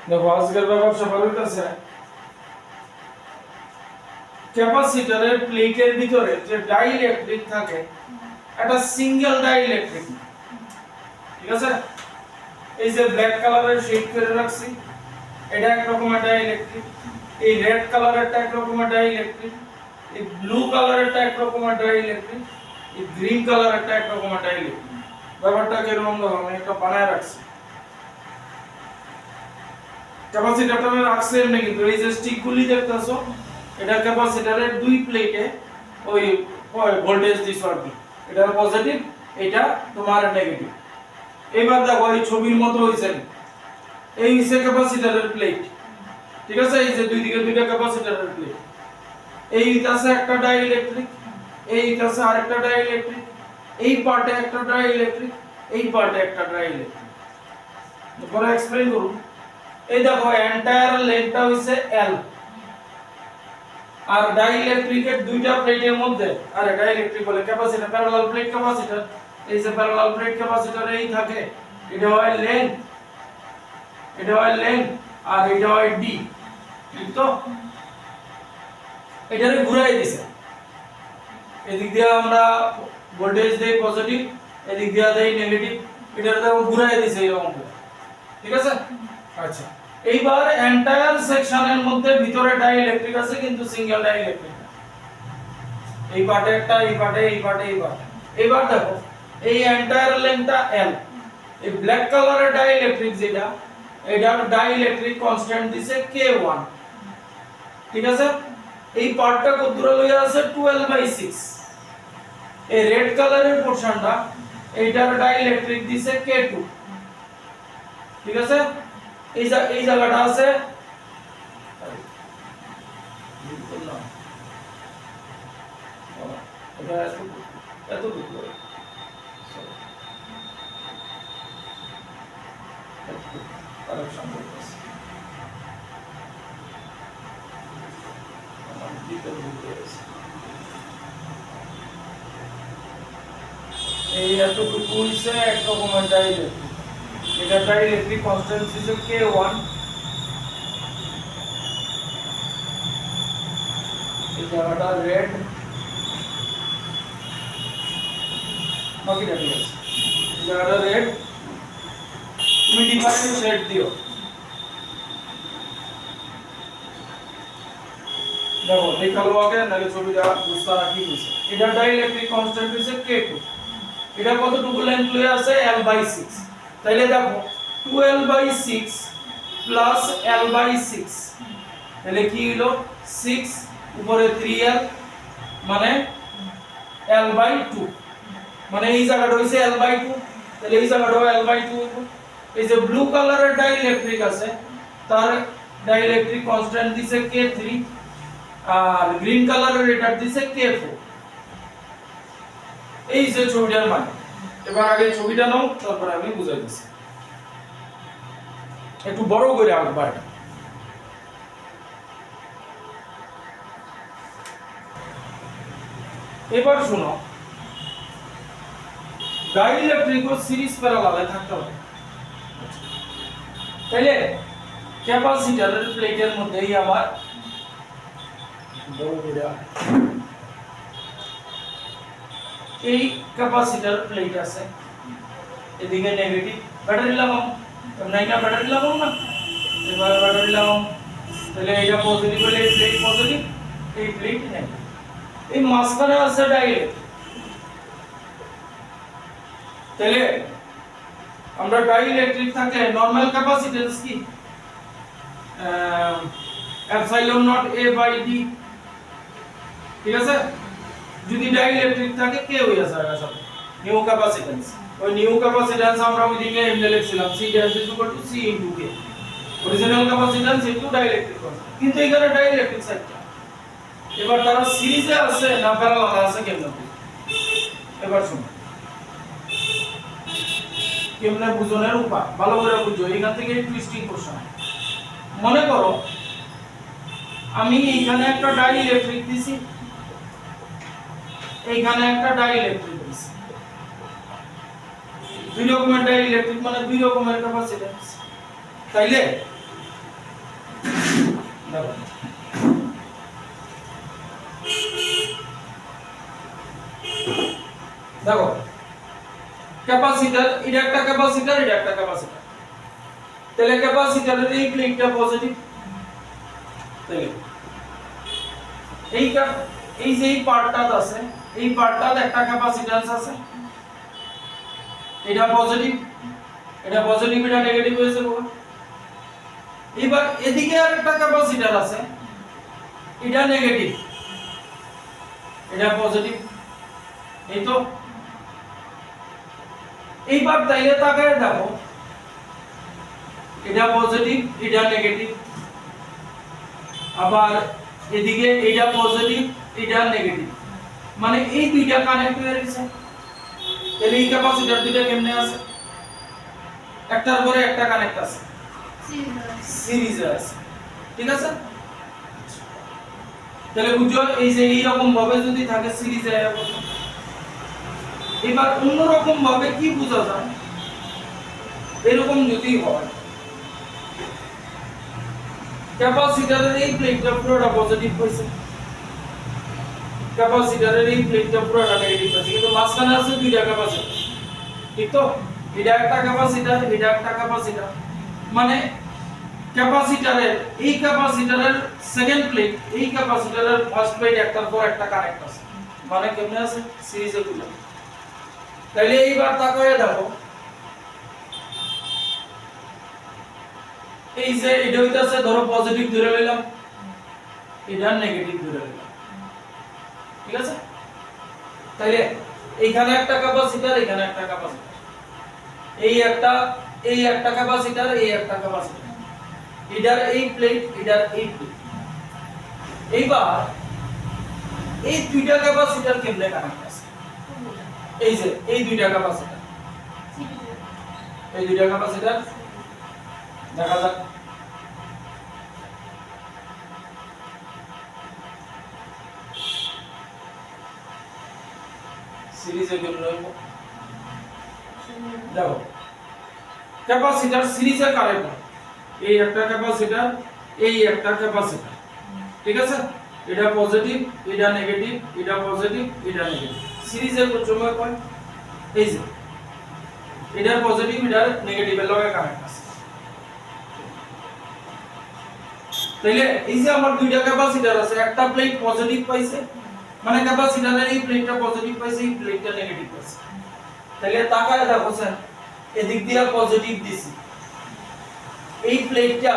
দেখো আজকের ব্যাপার সবার হইতাছে ক্যাপাসিটরের প্লেটের ভিতরে যে ডাইইলেকট্রিক থাকে একটা সিঙ্গেল ডাইইলেকট্রিক, ঠিক আছে। এই যে ব্ল্যাক কালারের শেড করে রাখছি, এটা এক রকমের ডাইইলেকট্রিক। এই রেড কালারেরটা এক রকমের ডাইইলেকট্রিক, এই ব্লু কালারেরটা এক রকমের ডাইইলেকট্রিক, এই গ্রিন কালারেরটা এক রকমের ডাইইলেকট্রিক। ব্যাপারটা কিরকম দেখো, আমি একটা বানায় রাখছি। ক্যাপাসিটরটা রাখছি এমনি, কিন্তু এই যে স্টিকগুলি দেখতেছো এটা ক্যাপাসিটরের দুই প্লেটে ওই ভোল্টেজ দিছ আর কি, এটা পজিটিভ, এটা তোমার নেগেটিভ। এবার দেখো এই ছবির মতো হইছে, এই হইছে ক্যাপাসিটরের প্লেট, ঠিক আছে। এই যে দুই দিকে দুইটা ক্যাপাসিটরের প্লেট, এই আছে একটা ডাইইলেকট্রিক, এই আছে আরেকটা ডাইইলেকট্রিক, এই পার্টে একটা ডাইইলেকট্রিক, এই পার্টে একটা ডাইইলেকট্রিক। পরে এক্সপ্লেইন করুন। এই দেখো এন্টায়ার লেন্থটা হইছে L, আর ডাইইলেকট্রিকের দুইটা প্লেটের মধ্যে, আরে ডাইইলেকট্রিক বলে ক্যাপাসিটর, প্যারালাল প্লেট ক্যাপাসিটর, এই যে প্যারালাল প্লেট ক্যাপাসিটর এই থাকে, এটা হয় লেন্থ, এটা হয় লেন্থ, আর এটা হয় D, ঠিক তো। এটারে ঘুরাই দিছে, এদিক দিয়ে আমরা ভোল্টেজ দেই পজিটিভ, এদিক দিয়ে দেই নেগেটিভ, এটারে দেখো ঘুরাই দিছে এরকম করে, ঠিক আছে। আচ্ছা, এইবার এন্টায়ার সেকশনের মধ্যে ভিতরে ডাইইলেকট্রিক আছে, কিন্তু সিঙ্গেল ডাইইলেকট্রিক না। এই পার্টে একটা, এই পার্টে, এই পার্টে, এই পার্টে। এবার দেখো এই এন্টায়ার লেন্থটা L, এই ব্ল্যাক কালারের ডাইইলেকট্রিক যেটা, এটার ডাইইলেকট্রিক কনস্ট্যান্ট দিছে K1, ঠিক আছে। এই পার্টটা কত দূরে লইয়া আছে 12/6। এই রেড কালারের পোরশনটা, এইটার ডাইইলেকট্রিক দিছে K2, ঠিক আছে। এই জায়গাটা আছে এত এই এতটুকু হইছে এক রকমের ডাইইলেকট্রিক, এটা ডাইইলেকট্রিক কনস্ট্যান্ট হইছে K1। এই জায়গাটা রেড, বাকিটা ঠিক আছে। এই জায়গাটা রেড, তুমি ডিফারেন্ট শেড দিও। দেখো দেখালো আগে, নালে ছবিটা বুঝতে না কি হইছে। এটা ডাইইলেকট্রিক কনস্ট্যান্ট হইছে K2, এটা কতটুকু লেন্থ লয়ে আছে L/6। তাইলে দেখো 12/6 প্লাস L/6, তাহলে কি হলো 6 উপরে 3L মানে L/2, মানে এই জায়গাটা হইছে L/2, তাহলে এই জায়গাটাও L/2 হইবো। এই যে ব্লু কালারের ডাইইলেকট্রিক আছে, তার ডাইইলেকট্রিক কনস্ট্যান্ট দিছে K3, আর গ্রিন কালারের এটা দিছে K4। এই যে ছবিটার মানে, এবার আগে ছবিটা নাও, তারপর আমি বুঝাই দিচ্ছি। একটু বড় করে আঁকবা এটা। এবার শোনো, ডাইইলেকট্রিক ও সিরিজ প্যারালালে থাকতে হবে। তাইলে ক্যাপাসিটরের প্লেটের মধ্যেই আবার বড় করে এই ক্যাপাসিটর প্লেট আছে, এদিকে নেগেটিভ ব্যাটারি লাগাও, নাইনা ব্যাটারি লাগাও না, এবার ব্যাটারি লাগাও, তাহলে এটা পজিটিভ হলে এই প্লেট পজিটিভ, এই প্লেট নেগেটিভ। এই মাঝখানে আছে ডাইইলেকট্রিক, তাহলে আমরা ডাইইলেকট্রিক থাকলে নরমাল ক্যাপাসিট্যান্স কি এপসাইলন নট A/D, ঠিক আছে। যদি ডাইইলেকট্রিক থাকে কে হইয়া যায় আসলে নিউ ক্যাপাসিট্যান্স, ওই নিউ ক্যাপাসিট্যান্স আমরা ওইদিকে এমনি লিখছিলাম C dash = C * K, original capacitance into dielectric constant. কিন্তু এখানে ডাইইলেকট্রিক সাইডটা, এবার তারা সিরিজে আছে না প্যারালালে আছে কেমনে? এবার শুনো কেমনে বুঝনের উপায় ভালো করে বুঝো, এখান থেকে টুইস্টিং কোশ্চেন। মনে করো আমি এখানে একটা ডাইইলেকট্রিক দিছি, এইখানে একটা ডাইইলেকট্রিক দিছি, দুই রকমের ডাইইলেকট্রিক মানে দুই রকমের ক্যাপাসিট্যান্স। তাইলে দেখো দেখো ক্যাপাসিটর, এটা একটা ক্যাপাসিটর, এটা একটা ক্যাপাসিটর। তাহলে ক্যাপাসিটরের এই প্লেটটা পজিটিভ, তাহলে এই যে এই পার্টটা আছে, এই পার্টটার একটা ক্যাপাসিট্যান্স আছে, এটা পজিটিভ, এটা পজিটিভ, এটা নেগেটিভ হয়েছে বল। এবার এদিকে আরেকটা ক্যাপাসিটর আছে, এটা নেগেটিভ, এটা পজিটিভ, এই তো। এইবার তাইলে তাকায় দেখো, এটা পজিটিভ, এটা নেগেটিভ, আবার এদিকে এটা পজিটিভ, এটা নেগেটিভ, মানে এই দুইটা কানেক্ট হয়ে গেছে। তাহলে এই ক্যাপাসিটর দুইটা কেমনে আছে? একটার পরে একটা কানেক্ট আছে, সিরিজে আছে, ঠিক আছে? তাহলে বুঝো এই যে এই রকম ভাবে যদি থাকে সিরিজে, এবার অন্য রকম ভাবে কি বোঝা যায়? এরকম যদি হয় ক্যাপাসিটরের এই প্লেটটা পুরোটা পজিটিভ হইছে, ক্যাপাসিটরের এই প্লেটটা পুরোটা নেগেটিভ হইছে, কিন্তু মাঝখানে আছে দুইটা ক্যাপাসিটর, ঠিক তো? এটা একটা ক্যাপাসিটর, এটা একটা ক্যাপাসিটর, মানে ক্যাপাসিটরের এই ক্যাপাসিটরের সেকেন্ড প্লেট, এই ক্যাপাসিটরের ফার্স্ট প্লেট একটার পর একটা কানেক্ট আছে, মানে কেমনে আছে? সিরিজে গুলো। তাহলে এইবার তাকায় দেখো, এই যে এটা হইতাছে ধরো পজিটিভ ধরে নিলাম, এটা নেগেটিভ ধরে নিলাম, ঠিক আছে? তাহলে এইখানে একটা ক্যাপাসিটর, এখানে একটা ক্যাপাসিটর, এই একটা ক্যাপাসিটর, এই একটা ক্যাপাসিটর, এটার এই প্লেট, এটার এই প্লেট। এইবার এই দুইটা ক্যাপাসিটর কেমনে কানেক্ট আছে? এই যে এই দুইটা ক্যাপাসিটর, এই দুইটা ক্যাপাসিটর দেখা যাক। সিরিজে কেমন হইব দেখো, ক্যাপাসিটর সিরিজে কানেক্ট হয়, এই একটা ক্যাপাসিটর, এই একটা ক্যাপাসিটর, ঠিক আছে? এটা পজিটিভ, এটা নেগেটিভ, এটা পজিটিভ, এটা নেগেটিভ, সিরিজে প্রচময় কয় এই যে এটা পজিটিভ, এটা নেগেটিভ এর লগে কানেক্ট আছে। তাইলে এই যে আমার দুইটা ক্যাপাসিটর আছে, একটা প্লেট পজিটিভ পাইছে, মানে ক্যাপাসিটরের এই প্লেটটা পজিটিভ পাইছে, এই প্লেটটা নেগেটিভ পাইছে। তাহলে তাকায় দেখো স্যার, এদিক দিয়ে পজিটিভ দিছি, এই প্লেটটা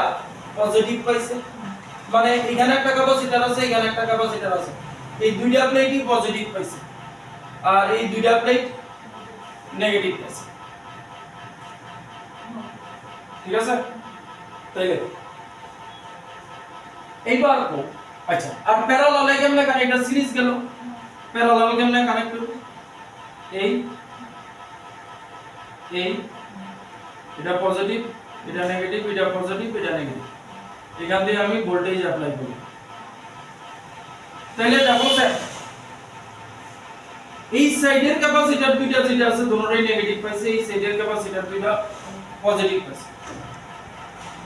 পজিটিভ পাইছে, মানে এখানে একটা ক্যাপাসিটর আছে, এখানে একটা ক্যাপাসিটর আছে, এই দুইটা প্লেটই পজিটিভ পাইছে, আর এই দুইটা প্লেট নেগেটিভ পাইছে, ঠিক আছে? তাইলে এইবার আচ্ছা, আর প্যারালালে কেমনে কানেক্ট? এটা সিরিজ গেল, প্যারালাল কেমনে কানেক্ট করব? এই এটা পজিটিভ, এটা নেগেটিভ, এটা পজিটিভ, এটা নেগেটিভ, এখান দিয়ে আমি ভোল্টেজ অ্যাপ্লাই করি। তাহলে দেখো স্যার, এই সাইডের ক্যাপাসিটর দুইটা যেটা আছে দুটোই নেগেটিভ পাইছে, এই সাইডের ক্যাপাসিটর দুইটা পজিটিভ পাইছে।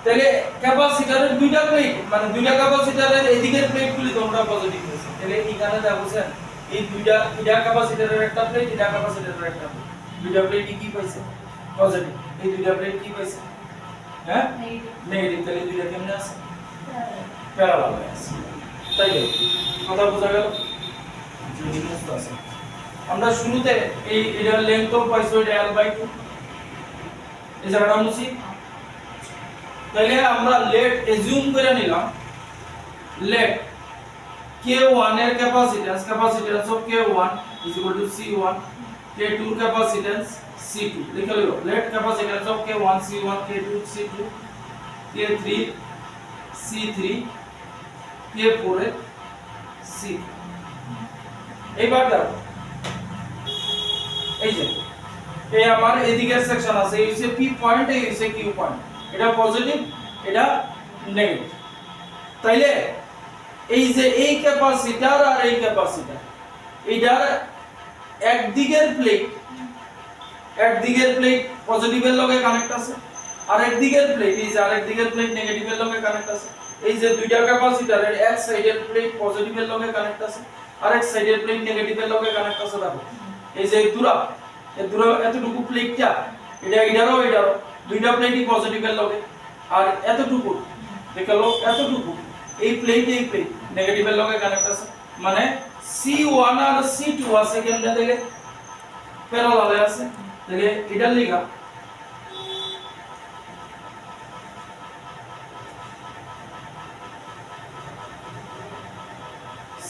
তাহলে ক্যাপাসিটরের দুইটা প্লেট, মানে দুইটা ক্যাপাসিটরের এদিকের প্লেটগুলি তোমরা পজিটিভ পাইছে। তাহলে এইখানে দেখো স্যার, এই দুইটা এটা ক্যাপাসিটরের একটা প্লেট, এটা ক্যাপাসিটরের একটা প্লেট, দুইটা প্লেট কি পাইছে? পজিটিভ। এই দুইটা প্লেট কি পাইছে? হ্যাঁ, নেগেটিভ। তাহলে দুইটা কেমনে আছে? প্যারালাল হয়ে আছে। তাই কথা বোঝা গেল? যদি বুঝতে আছে, আমরা শুরুতে এই এটার লেন্থ তো পাইছো, এটা l/2, এই জায়গাটা মুছি। তাহলে আমরা লেট এজিউম করে নিলাম, লেট K1 এর capacitance of K1 C1, K2 এর ক্যাপাসিট্যান্স C2, লিখে লিও। Late capacitance of K1 C1, K2 C2, K3 C3, K4 এর C3। এইবার দেখো, এই যে এই আমার এদিকের সেকশন আছে, এই হচ্ছে P পয়েন্ট, এই হচ্ছে Q পয়েন্ট, এটা পজিটিভ, এটা নেগেটিভ। তাইলে এই যে এই ক্যাপাসিটর আর এই ক্যাপাসিটর, এইটার একদিকের প্লেট পজিটিভের লগে কানেক্ট আছে, আর একদিকের প্লেট, এই যে আরেকদিকের প্লেট নেগেটিভের লগে কানেক্ট আছে। এই যে দুইটা ক্যাপাসিটরের এক সাইডের প্লেট পজিটিভের লগে কানেক্ট আছে আর এক সাইডের প্লেট নেগেটিভের লগে কানেক্ট আছে দেখো এই যে এই দূরা এতটুকু প্লেটটা এটারও দুইটা প্লেটই পজিটিভের লগে আর এতটুকু দেখালো এতটুকু এই প্লেট নেগেটিভের লগে কানেক্ট আছে মানে C1 আর C2 আছে কেমনে দেখে প্যারালালে আছে দেখে এটার লিগা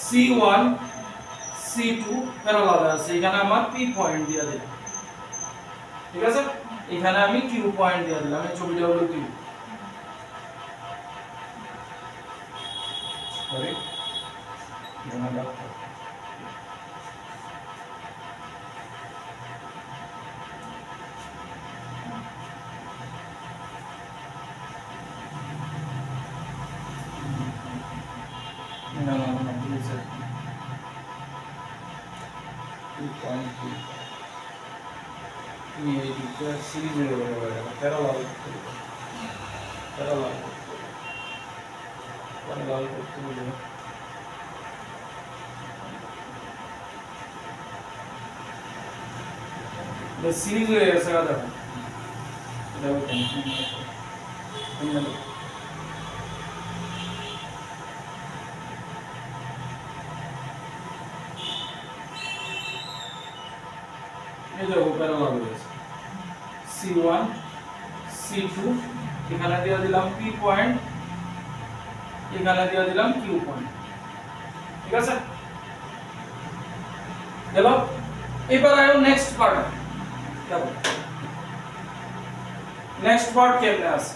C1 C2 প্যারালালে আছে এখানে আমার P পয়েন্ট দিয়া দিলাম ঠিক আছে এখানে আমি Q পয়েন্ট দিয়া দিলাম এই ছবিটা হলো Q সরি সিরিজ হয়ে গেছে দেখো এই দেখো প্যারালাল হয়ে গেছে C1 C2 এখানে দিয়ে দিলাম P পয়েন্ট এখানে দিয়ে দিলাম Q পয়েন্ট ঠিক আছে দেখো এবার আয়ো নেক্সট পার্ট দেখো নেক্সট পার্ট কেমনে আছে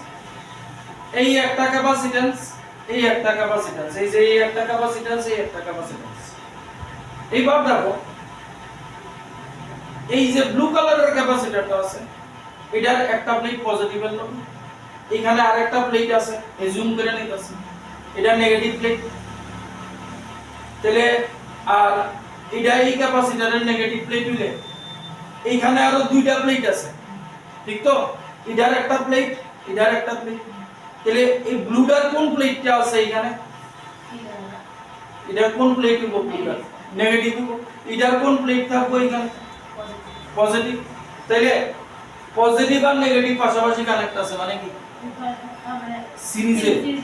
এই একটা ক্যাপাসিট্যান্স এই একটা ক্যাপাসিট্যান্স এই যে এই একটা ক্যাপাসিট্যান্স এই একটা ক্যাপাসিট্যান্স এইবার দেখো এই যে ব্লু কালারের ক্যাপাসিটরটা আছে এটার একটা প্লেট পজিটিভের লগে এখানে আরেকটা প্লেট আছে এই জুম করে নিতেছি এটা নেগেটিভ প্লেট তাহলে আর এটা এই ক্যাপাসিটরের নেগেটিভ প্লেট হইলে এইখানে আরো দুইটা প্লেট আছে ঠিক তো এটার একটা প্লেট এটার একটা প্লেট তাহলে এই ব্লুটার কোন প্লেটটা আছে এখানে এটার কোন প্লেট হইব ব্লুটার নেগেটিভ হইব এটার কোন প্লেট থাকবে এখানে পজিটিভ তাহলে পজিটিভ আর নেগেটিভ পাশাপাশি কানেক্ট আছে মানে কি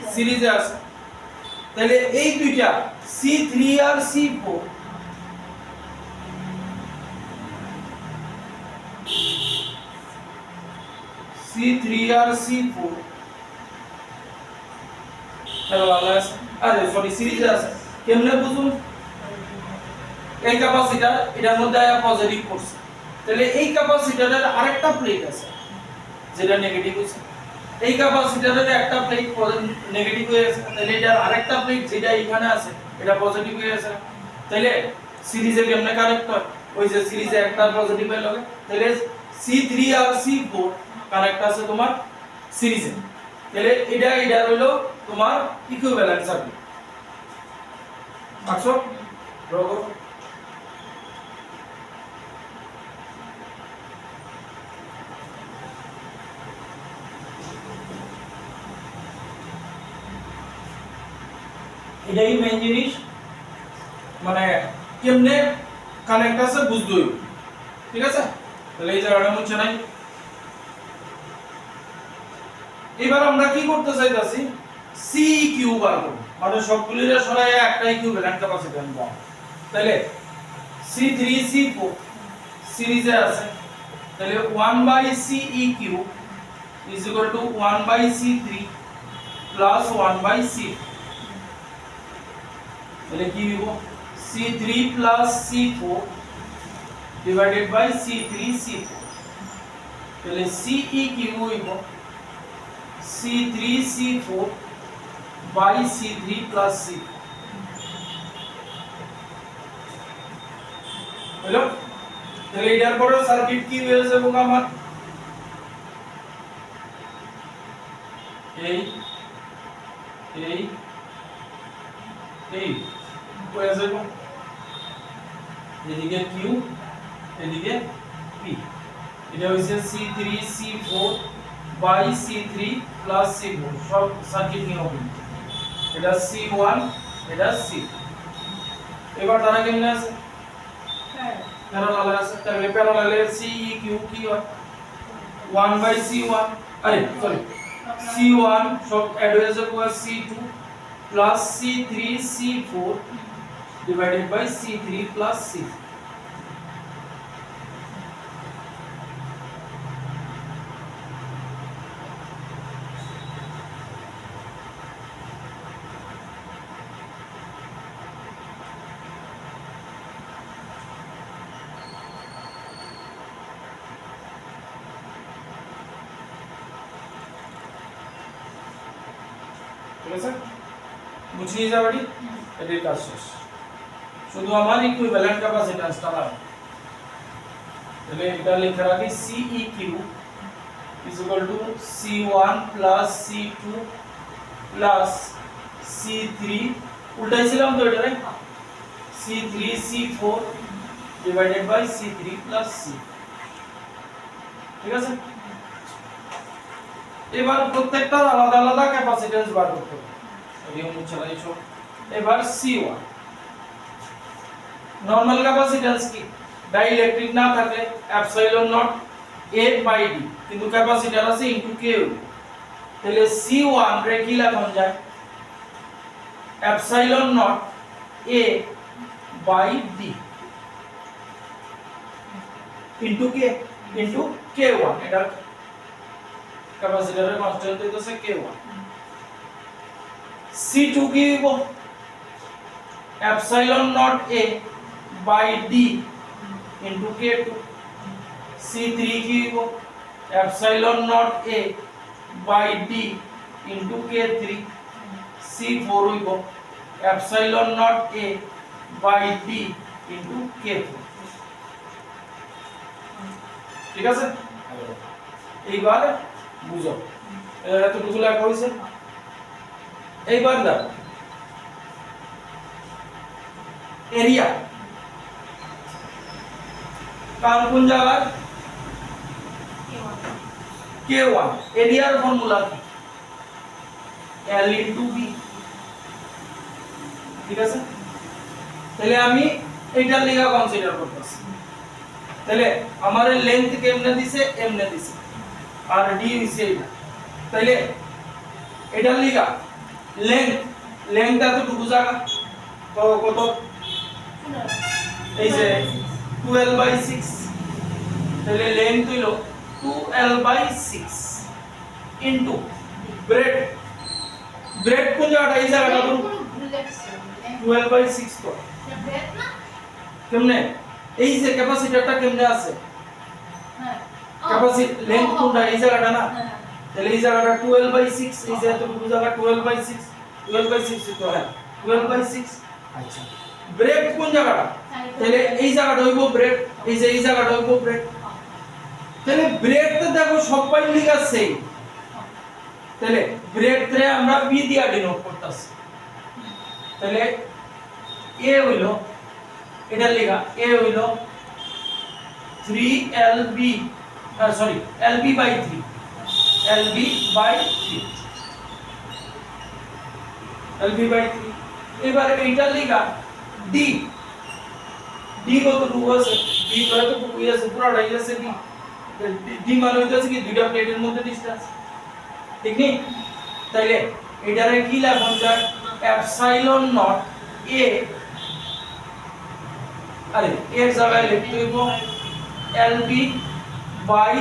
সিরিজে আছে তাহলে এই দুইটা C3 আর C4 C3 আর C4 প্যারালাল আছে আরে সরি সিরিজে আছে কেমনে বুঝুন এই ক্যাপাসিটর এটার মধ্যে আয়া পজিটিভ করছে তাহলে এই ক্যাপাসিটরের আরেকটা প্লেট আছে যেটা নেগেটিভ হইছে এই ক্যাপাসিটরের একটা প্লেট নেগেটিভ হয়ে গেছে তাহলে এটার আরেকটা প্লেট যেটা এখানে আছে এটা পজিটিভ হয়ে গেছে তাহলে সিরিজে কেমনে কানেক্ট হয় ওই যে সিরিজে একটা পজিটিভ এর লগে তাহলে C3 আর C4 কানেক্ট আছে তোমার সিরিজে তাহলে এটা হলো তোমার ইকুইভ্যালেন্ট সার্কিট আচ্ছা ড্র করো এটাই মেইন জিনিস মানে কেমনে কানেক্ট আছে বুঝতে হইব ঠিক আছে তাহলে এই জায়গাটা মুছে নাই এবার আমরা কি করতে চাইতাছি CQ বার করব মানে সবগুলিরে সরাইয়া একটা ইকুইভ্যালেন্ট ক্যাপাসিট্যান্স দাও তাহলে C3 C4 সিরিজে আছে তাহলে 1/CEQ = 1/C3 + 1/C4 তাহলে কি হইব C3 + C4 divided by C3 C4 তাহলে CEQ হইব C3 C4 by C3 plus C4 হলো তাহলে এটার পরে সার্কিট কি হয়ে যাবে আমার এই হয়ে যাবে এদিকে Q এদিকে P এটা হইছে C3 C4 by C3 plus C4 সব সার্কিট নিয়ম এটা C1 এটা C2 এবার তারা কেমনে আছে প্যারালাল আছে তাহলে প্যারালালে CEQ কি হয় 1/C1 আরে সরি C1 সব অ্যাড হয়ে যাবে C2 plus C3 C4 divided by C3 plus C4 ঠিক আছে বুঝিয়ে যাবেন এটার কাজ শেষ শুধু আমার ইকুইভ্যালেন্ট ক্যাপাসিট্যান্সটা লাগবে তাহলে এটা লিখে রাখি CEQ is equal to C1 plus C2 plus C3 উল্টাইছিলাম তো এটা right C3 C4 divided by C3 plus C ঠিক আছে এবার প্রত্যেকটা আলাদা আলাদা ক্যাপাসিট্যান্স বার করতে হবে এই মুছালাই সব এবার C1 নরমাল ক্যাপাসিট্যান্স কি ডাইইলেকট্রিক না থাকলে epsilon naught A by D কিন্তু ক্যাপাসিটর আছে ইনটু Q তাহলে C1 রে কি লেখা যায় epsilon naught A by D into K into K1 এটা ক্যাপাসিটরের কনস্ট্যান্ট হইতাছে K1 C2 কি হইব epsilon naught A by D into K2 C3 কি হইব epsilon naught A by D into K3 C4 হইব epsilon naught A by D into K4 ঠিক আছে এইবার বুঝো এতটুকু লেখা হইছে এইবার দাও এরিয়া কোন জায়গার K1 এরিয়ার ফর্মুলা কি L * B ঠিক আছে তাহলে আমি এইটার লিগা কনসিডার করতেছি তাহলে আমার লেন্থ কেমনে দিছে এমনে দিছে আর ডি হইছে এটা তাহলে এটার লিগা লেন্থ এতটুকু জায়গা তো কত এই যে 12/6 তাহলে লেন্থ হইলো 2L/6 ইনটু ব্রেড কোন জায়গাটা এই জায়গাটা ধরুন 12/6 তো কেমনে এই যে ক্যাপাসিটরটা কেমনে আছে ক্যাপাসিটি লেন্থ কোনটা এই জায়গাটা না তাহলে এই জায়গাটা 12/6 এই যে এতটুকু জায়গা 12/6 তো হ্যাঁ 12/6 আচ্ছা ব্রেড কোন জায়গাটা তাহলে এই জায়গাটা হইবো ব্রেড এই যে এই জায়গাটা হইবো ব্রেড তাহলে ব্রেড তো দেখো সবাই লিখা সেম তাহলে ব্রেড রে আমরা বি দিয়া ডিনোট করতেছি তাহলে এ হইলো এটা লেখা এ হইলো 3LB সরি LB/3 LB/3 এবারে এইটা লেখা ডি কতটুকু আছে ডি কতটুকু আছে পুরোটাই আছে ডি মানে হইতাছে কি দুইটা প্লেটের মধ্যে ডিসটেন্স ঠিক নেই তাইলে এটারে কি লেখা যায় এপসাইলন নট এ আরে এর জায়গায় লিখতে হইব LB/3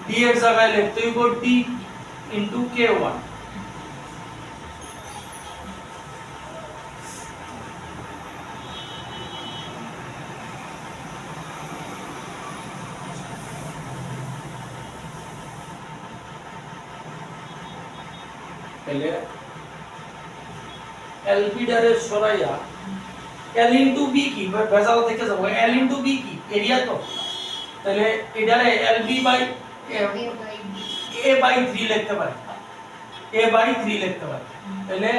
ডি এর জায়গায় লিখতে হইব ডি ইনটু K1 তাহলে এলবি ডারে সরাইয়া L into B কি ভেজাল থেকে যাব L into B কি এরিয়া তো তাহলে এটারে A/3 লিখতে পারি A/3 লিখতে পারি তাহলে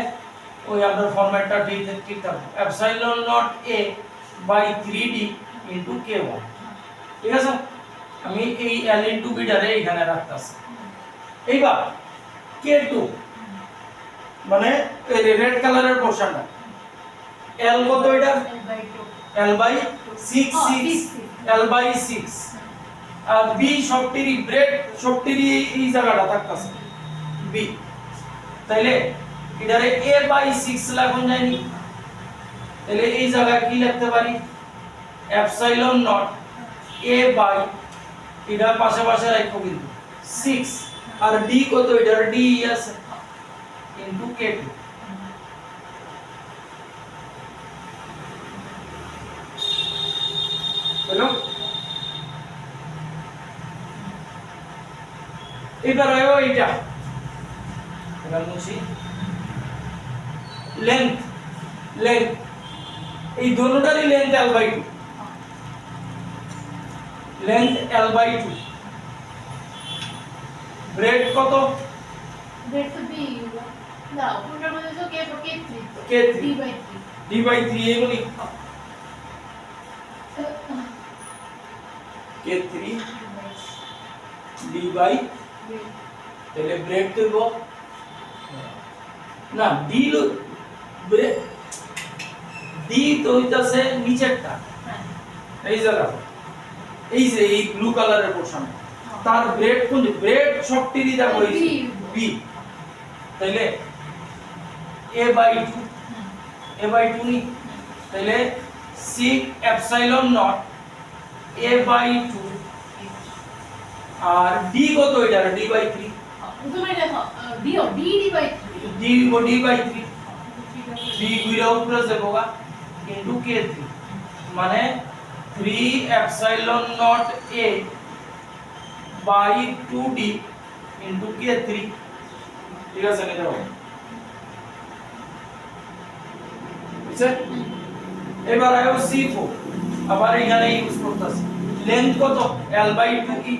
ওই আপনার ফরম্যাটটা ঠিক থাকবে epsilon not A/3D into K1 ঠিক আছে আমি এই L into B ডারে এখানে রাখতাছি এইবার K2 মানে এই রেড কালারের পোরশনটা L কত এটা L বাই 6 L বাই 6 আর B সবটিরই ব্রেড সবটিরই এই জায়গাটা থাকতাছে B তাইলে এটারে A বাই 6 লাগুন যায়নি তাহলে এই জায়গায় কি লিখতে পারি এপসাইলন নট A বাই এটা পাশে রাখো কিন্তু 6 আর D কত এটার D আছে ইনটু K2 হলো এবার আয়ো এটা এবার মুছি লেন্থ এই দোনোটারই length L by 2 length L by 2 breadth কত ব্রেড তো বি না ওটার মধ্যে তো K3 D by 3 D by 3 এগুলি K3 D by তাহলে ব্রেড দেব না D লো ব্রেড D তো হইতাছে নিচেরটা এই জায়গা এই যে এই ব্লু কালারের পোরশন তার ব্রেড কোন ব্রেড সবটিরই দেখো এই B তাইলে A by 2 নি তাইলে 6 এপসাইলন নট A by 2 আর D কত এটা D by 3 তুমি দেখো D by 3 D by 3 D গুইরা উপরে যাবোগা ইনটু K3 মানে 3 epsilon naught A by 2D into K3 ঠিক আছে নে দেখো বুঝছে এবার আয়ো C4 আবার এখানে ইউজ করতেছি লেন্থ কত L by 2E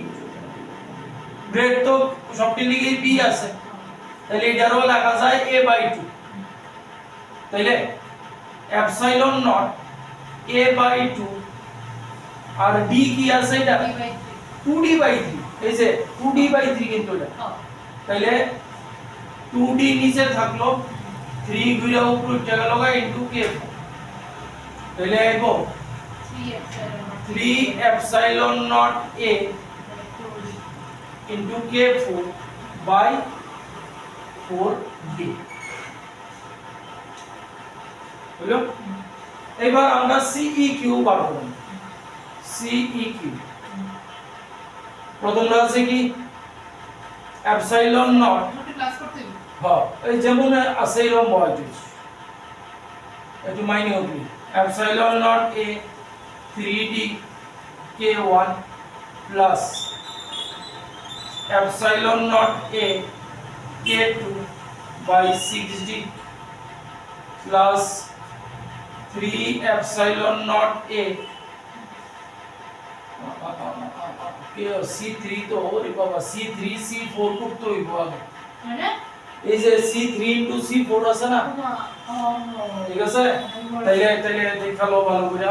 ব্রেড তো সবটি লিগে B আছে তাহলে এটারও লেখা যায় A by 2 তাইলে এপসাইলন নট A by 2 আর D কি আছে এটা 2D by 3 এই যে 2D by 3 কিন্তু এটা তাইলে 2D নিচে থাকলো 3 গুইরা উপরে জায়গা লগা ইনটু K4 তাহলে আইবো 3 epsilon naught A into K4 by 4D হলো এবার আমরা CEQ বার করব CEQ প্রথমটা আছে কি এপসাইলন নট ক্লাস করতে হ্যাঁ এই যেমন আছে এরকম বয়স একটু মাইনে হবে epsilon naught A 3D K1 plus epsilon naught A K2 by 6D plus 3 epsilon naught A C3 তো ওরে বাবা C3 C4 করতে হইব আগে মানে এই যে C3 into C4 আছে না ঠিক আছে তাইলে দেখালো ভালো করে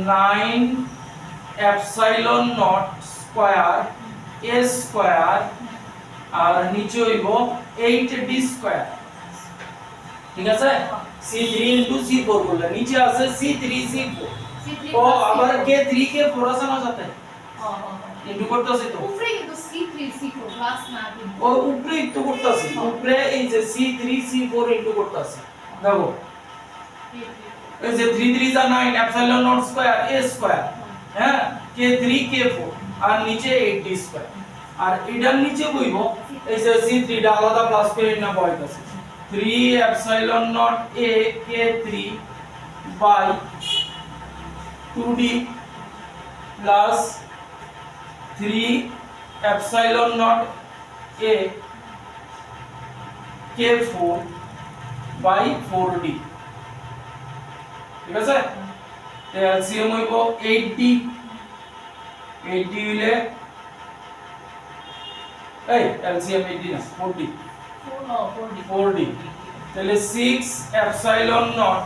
9 epsilon naught square A square আর নিচে হইব 8D স্কয়ার ঠিক আছে C3 into C4 বললে নিচে আছে C3 C4 ও আবার K3 কে পড়াশোনা সাথে ইনটু করতেছি তো উপরে কিন্তু C3 C4 ক্লাস না ও উপরে তো করতেছি উপরে এই যে C3 C4 ইনটু করতেছি দেখো এই যে 3 3 are 9 epsilon naught square A square হ্যাঁ K3 K4 আর নিচে 8D স্কয়ার আর এটার নিচে বইবো এই যে C3 টা আলাদা প্লাস করে না বইতাছে 3 epsilon naught A K3 by 2D plus 3 epsilon naught A K4 by 4D ঠিক আছে এলসিএম হইব 8D 8D হইলে এই এলসিএম 8D না 4D 4D তাহলে 6 epsilon naught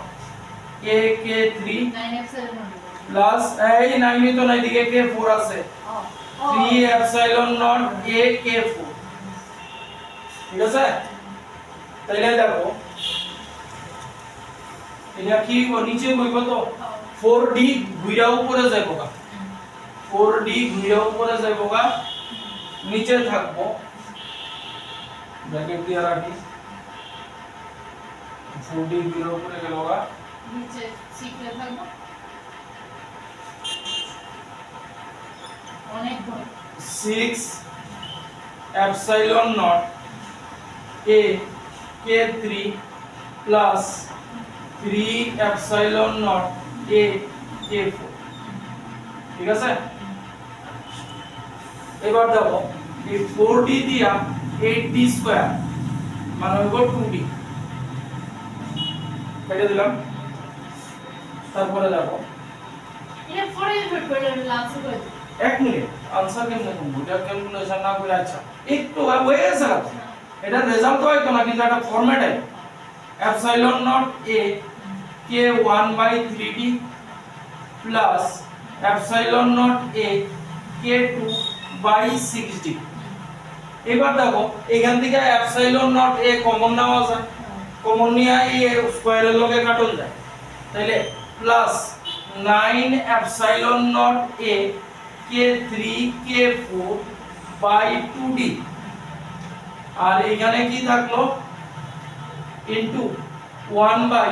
A K3 9 epsilon plus এই 9 তো নাই দিকে K4 আছে 3 এপসাইলন নট A K4 ঠিক আছে তাইলে দেখো এটা কি নিচে কইব তো 4D ঘুরা উপরে যাইবো গা 4D ঘুরা উপরে যাইবো গা নিচে থাকবো ব্র্যাকেট দিয়ে রাখি 4D ঘুরা উপরে গেল গা নিচে শিখতে থাকবো অনেক বড় 6 epsilon naught a k3 plus 3 epsilon naught a k4 ঠিক আছে এবার দেখো এই 4d দিয়া 8d স্কয়ার মানে হইব 2d কেটে দিলাম তারপরে দেখো এটা পরে বের করে লাস্ট করে এক মিনিট आंसर কেমনে করব এটা ক্যালকুলেশন না করে আচ্ছা একটু হয়ে গেছে এটা রেজাল্ট হয় তো না কিন্তু একটা ফরম্যাট আছে epsilon naught a k1 by 3d plus epsilon naught a k2 by 6d এবার দেখো এখান থেকে epsilon naught a কমন নেওয়া যায় কমন নিয়ে এই স্কয়ারের লগে কাটন যায় তাহলে plus 9 epsilon naught a k3 k4 by 2d আর এখানে কি থাকলো into 1 by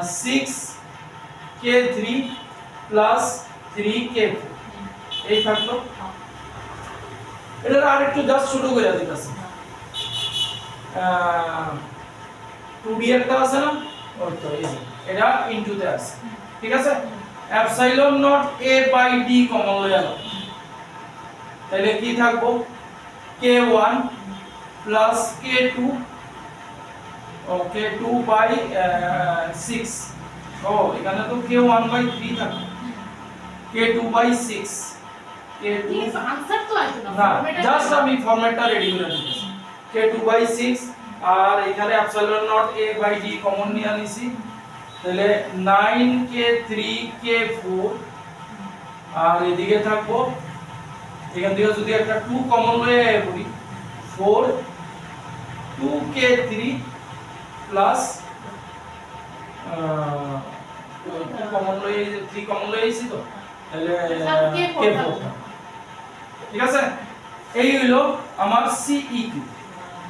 6 k3 plus 3 k4 এই থাকলো এটা আরেকটু জাস্ট ছোট করে দিতেছি 2d একটা আছে না ওই তো এই যে এটা ইনটু তে আছে ঠিক আছে epsilon naught a by d common লয়ে গেল তাহলে কি থাকবো k1 plus k2 k2 by 6 ও এখানে তো k1 by 3 থাকে k2 by 6 k2 কি आंसर তো আসবে না না জাস্ট আমি ফরম্যাটটা রেডি করে দিতেছি k2 by 6 আর এখানে epsilon naught a by d common নিয়ে আনিছি তাহলে 9k3 k4 আর এদিকে থাকবো এখান থেকে যদি একটা 2 কমন লয়ে পড়ি 4 2k3 প্লাস 2 কমন লয়ে 3 কমন লয়ে আইছি তো তাহলে k4 ঠিক আছে এই হলো আমার CEQ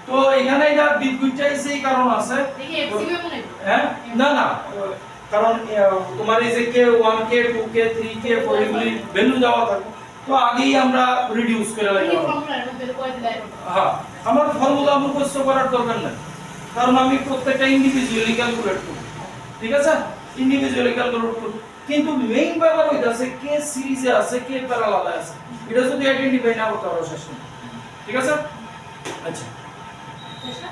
তো এখানে এটা বিদ্যুৎ চাইছে এই কারণ আছে দেখি এফসিকিউ মনে হ্যাঁ না না কারণ তোমার এই যে k1 k2 k3 k4 এগুলি ভ্যালু দেওয়া থাকে তো আগেই আমরা রিডিউস করে এই রাখলাম ফর্মুলা বের করে দিলে হ্যাঁ আমার ফর্মুলা মুখস্থ করার দরকার নাই কারণ আমি প্রত্যেকটা ইন্ডিভিজুয়ালি ক্যালকুলেট করব ঠিক আছে ইন্ডিভিজুয়ালি ক্যালকুলেট করব কিন্তু মেইন ব্যাপার হইতাছে কে সিরিজে আছে কে প্যারালালে আছে এটা যদি আইডেন্টিফাই না করতে পারো শেষ নেই ঠিক আছে আচ্ছা চেষ্টা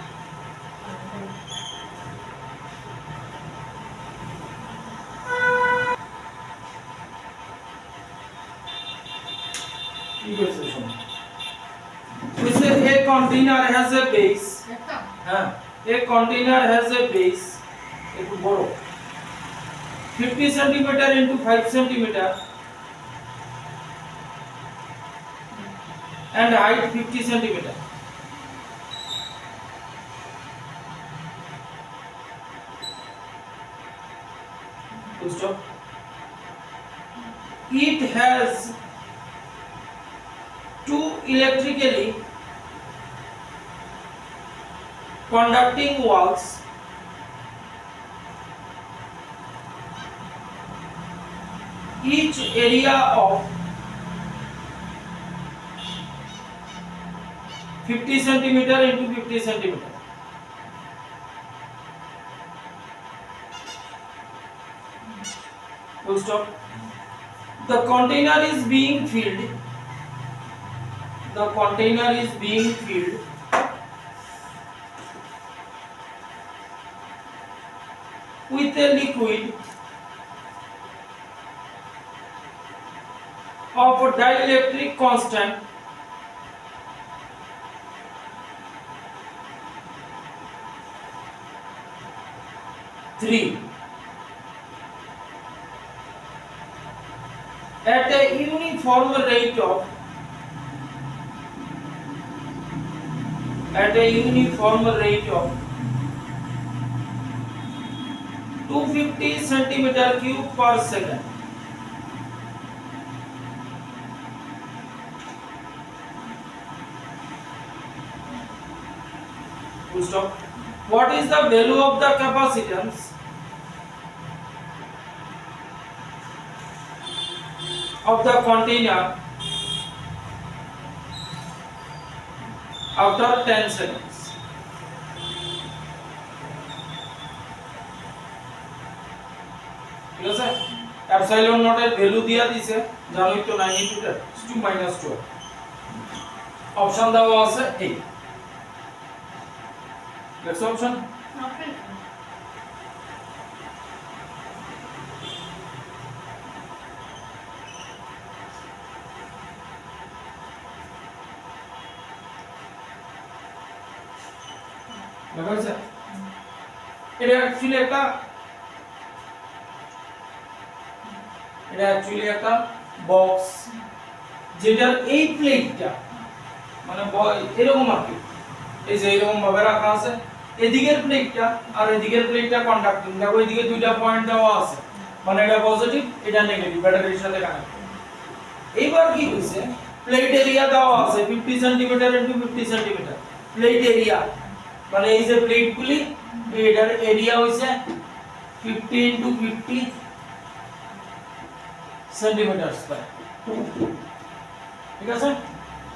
A container has a base. একটা A container has a base. একটু বড় 50 cm into 5 cm and height 50 cm. Full stop. It has two electrically conducting walls each area of 50 centimeter into 50 centimeter. Full stop. The container is being filled. The container is being filled with a liquid of a dielectric constant three at a uniform rate of at a uniform rate of 250 centimeter cube per second. Full stop. What is the value of the capacitance of the container after 10 seconds? ঠিক আছে, epsilon not এর value দিয়া দিছে, জানোই তো 92 2 - 12। Option দেওয়া আছে এই, নেক্সট অপশন Okay. দেখা যাচ্ছে এটা অ্যাকচুয়ালি একটা বক্স, যেটার এই প্লেটটা মানে এরকম আর কি, এই যে এরকম ভাবে রাখা আছে, এদিকের প্লেটটা আর এদিকের প্লেটটা কন্ডাক্টিং। দেখো এদিকে দুইটা পয়েন্ট দেওয়া আছে, মানে এটা পজিটিভ এটা নেগেটিভ, ব্যাটারির সাথে কানেক্ট। এইবার কি হইছে, প্লেট এরিয়া দেওয়া আছে 50 centimetre into 50 centimetre plate area, মানে এই যে প্লেটগুলি এটার এরিয়া হইছে 50 ইনটু 50 সেন্টিমিটার স্কয়ার। ঠিক আছে,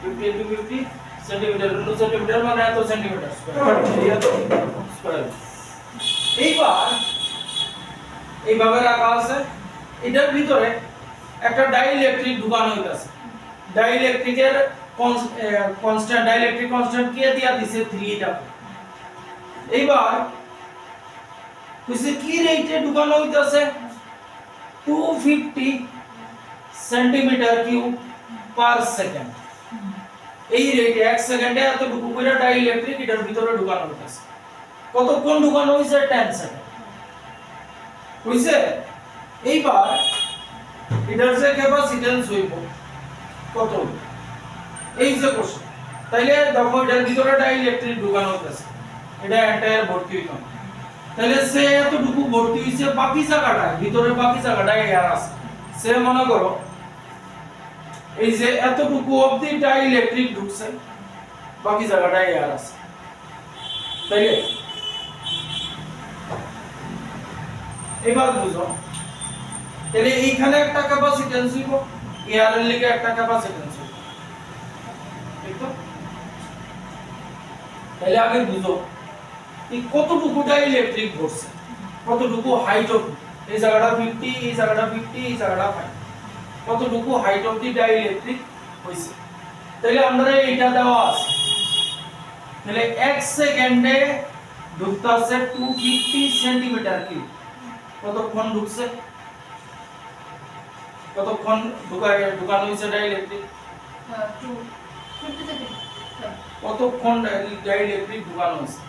50 ইনটু 50 সেন্টিমিটার ইনটু সেন্টিমিটার মানে এত সেন্টিমিটার স্কয়ার, এরিয়া তো স্কয়ার। এইবার এইভাবে রাখা আছে, এটার ভিতরে একটা ডাইইলেকট্রিক ঢুকানো হইতাছে। ডাইইলেকট্রিকের কনস্ট্যান্ট, ডাইইলেকট্রিক কনস্ট্যান্ট কে দিয়া দিছে 3 টা। এইবার কইছে কি রেটে ঢুকানো হইতাছে, 250 সেন্টিমিটার কিউব পার সেকেন্ড। এই রেটে 1 সেকেন্ডে এতটুকু করে ডাইইলেকট্রিক এটার ভিতরে ঢুকানো হইতাছে। কতক্ষণ ঢুকানো হইছে, 10 সেকেন্ড হইছে। এইবার এটার যে ক্যাপাসিট্যান্স হইব কত, এই যে কোশ্চেন, তাইলে দেখো এটার ভিতরে ডাইইলেকট্রিক ঢুকানো হইতাছে, এটা এন্টায়ার ভর্তি হইতো, তাহলে সে এতটুকু ভর্তি হইছে, বাকি জায়গাটায় ভিতরে বাকি জায়গাটায় এয়ার আছে। সে মনে করো এই যে এতটুকু অবধি ডাইইলেকট্রিক ঢুকছে, বাকি জায়গাটায় এয়ার আছে। তাইলে এবার বুঝো, তাহলে এইখানে একটা ক্যাপাসিট্যান্স হইব, এয়ারের লিগে একটা ক্যাপাসিট্যান্স হইব, ঠিক তো? তাহলে আগে বুঝো এই কতটুকু ডাইইলেকট্রিক ঘটছে, কতটুকু হাইট অফ, এই জায়গাটা 50, এই জায়গাটা 50, এই জায়গাটা 5, কতটুকু হাইট অফ দি ডাইইলেকট্রিক হইছে। তাহলে আমরা এটা দেওয়া আছে, তাহলে 1 সেকেন্ডে ঢুকতাছে 250 সেন্টিমিটার কিউব। কতক্ষণ ঢুকছে, কতক্ষণ ঢুকানো হইছে ডাইইলেকট্রিক, 250 seconds. কতক্ষণ ডাইইলেকট্রিক ঢুকানো হইছে,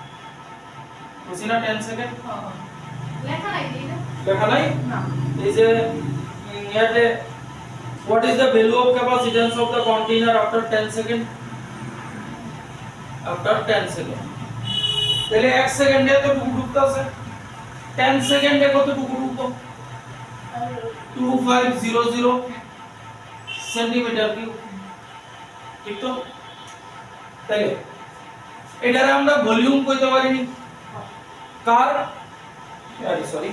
বুঝি না? 10 সেকেন্ড লেখা নাই তাই না? লেখা নাই। না। এই যে ইয়াতে what is the value of capacitance of the container after 10 second, after 10 second, তাহলে 1 সেকেন্ডে কতটুকু ঢুকতাছে, 10 সেকেন্ডে কতটুকু ঢুকবো, 2500 সেন্টিমিটার কিউব, ঠিক তো? তাইলে এটারে আমরা ভলিউম কইতে পারিনি, কার সরি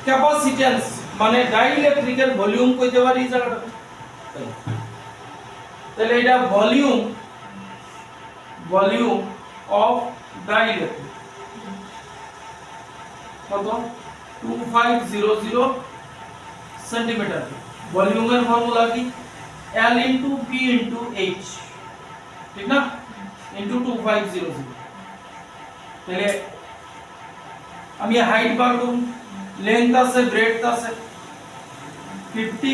ক্যাপাসিট্যান্স মানে ডাইইলেকট্রিকের ভলিউম কইতে পারি এই জায়গাটা। তাহলে এটা ভলিউম অফ ডাইইলেকট্রিক কত, 2500 সেন্টিমিটার। ভলিউমের ফর্মুলা কি, L into P into H, ঠিক না, ইনটু 2500। তাহলে আমি হাইট বার করব, লেন্থ আছে ব্রেডথ আছে 50,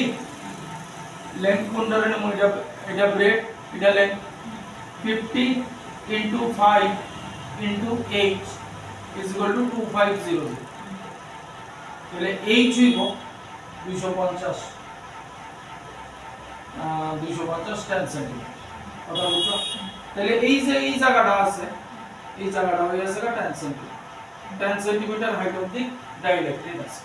লেন্থ কোন ধরে নেব, এটা ব্রেড এটা length, 50 into 5 into H is equal two 2500। তাহলে H হইব 250 10 সেন্টিমিটার। কথা বুঝছো? তাহলে এই যে এই জায়গাটা আছে এই জায়গাটা হয়ে আছে 10 centimetre 10 centimetre height of the dielectric আছে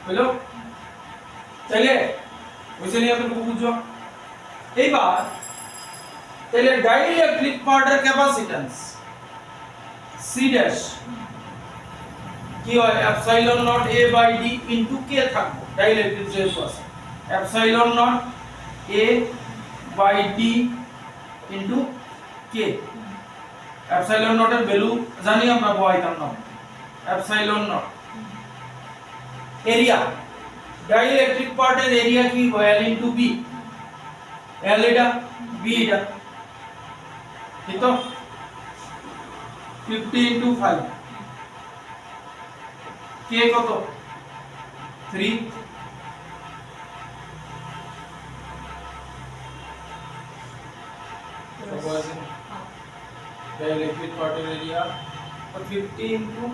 হলো তাহলে বুঝে নিয়ে আপনি বুঝছো এইবার তাহলে ডাইইলেকট্রিক পার্টের ক্যাপাসিট্যান্স C ড্যাশ কি হয় epsilon naught A by D into K থাকবে ডাইইলেকট্রিক যেহেতু আছে epsilon naught A by D into K epsilon নটের ভ্যালু জানি আমরা বহাইতাম না এপসাইলন নট এরিয়া ডাইইলেকট্রিক পার্টের এরিয়া কি হয় L ইনটু B L এটা B এটা ঠিক তো 50 ইনটু 5 K কত 3 डाइलेक्ट्रिक पार्टिकल एरिया और 50 into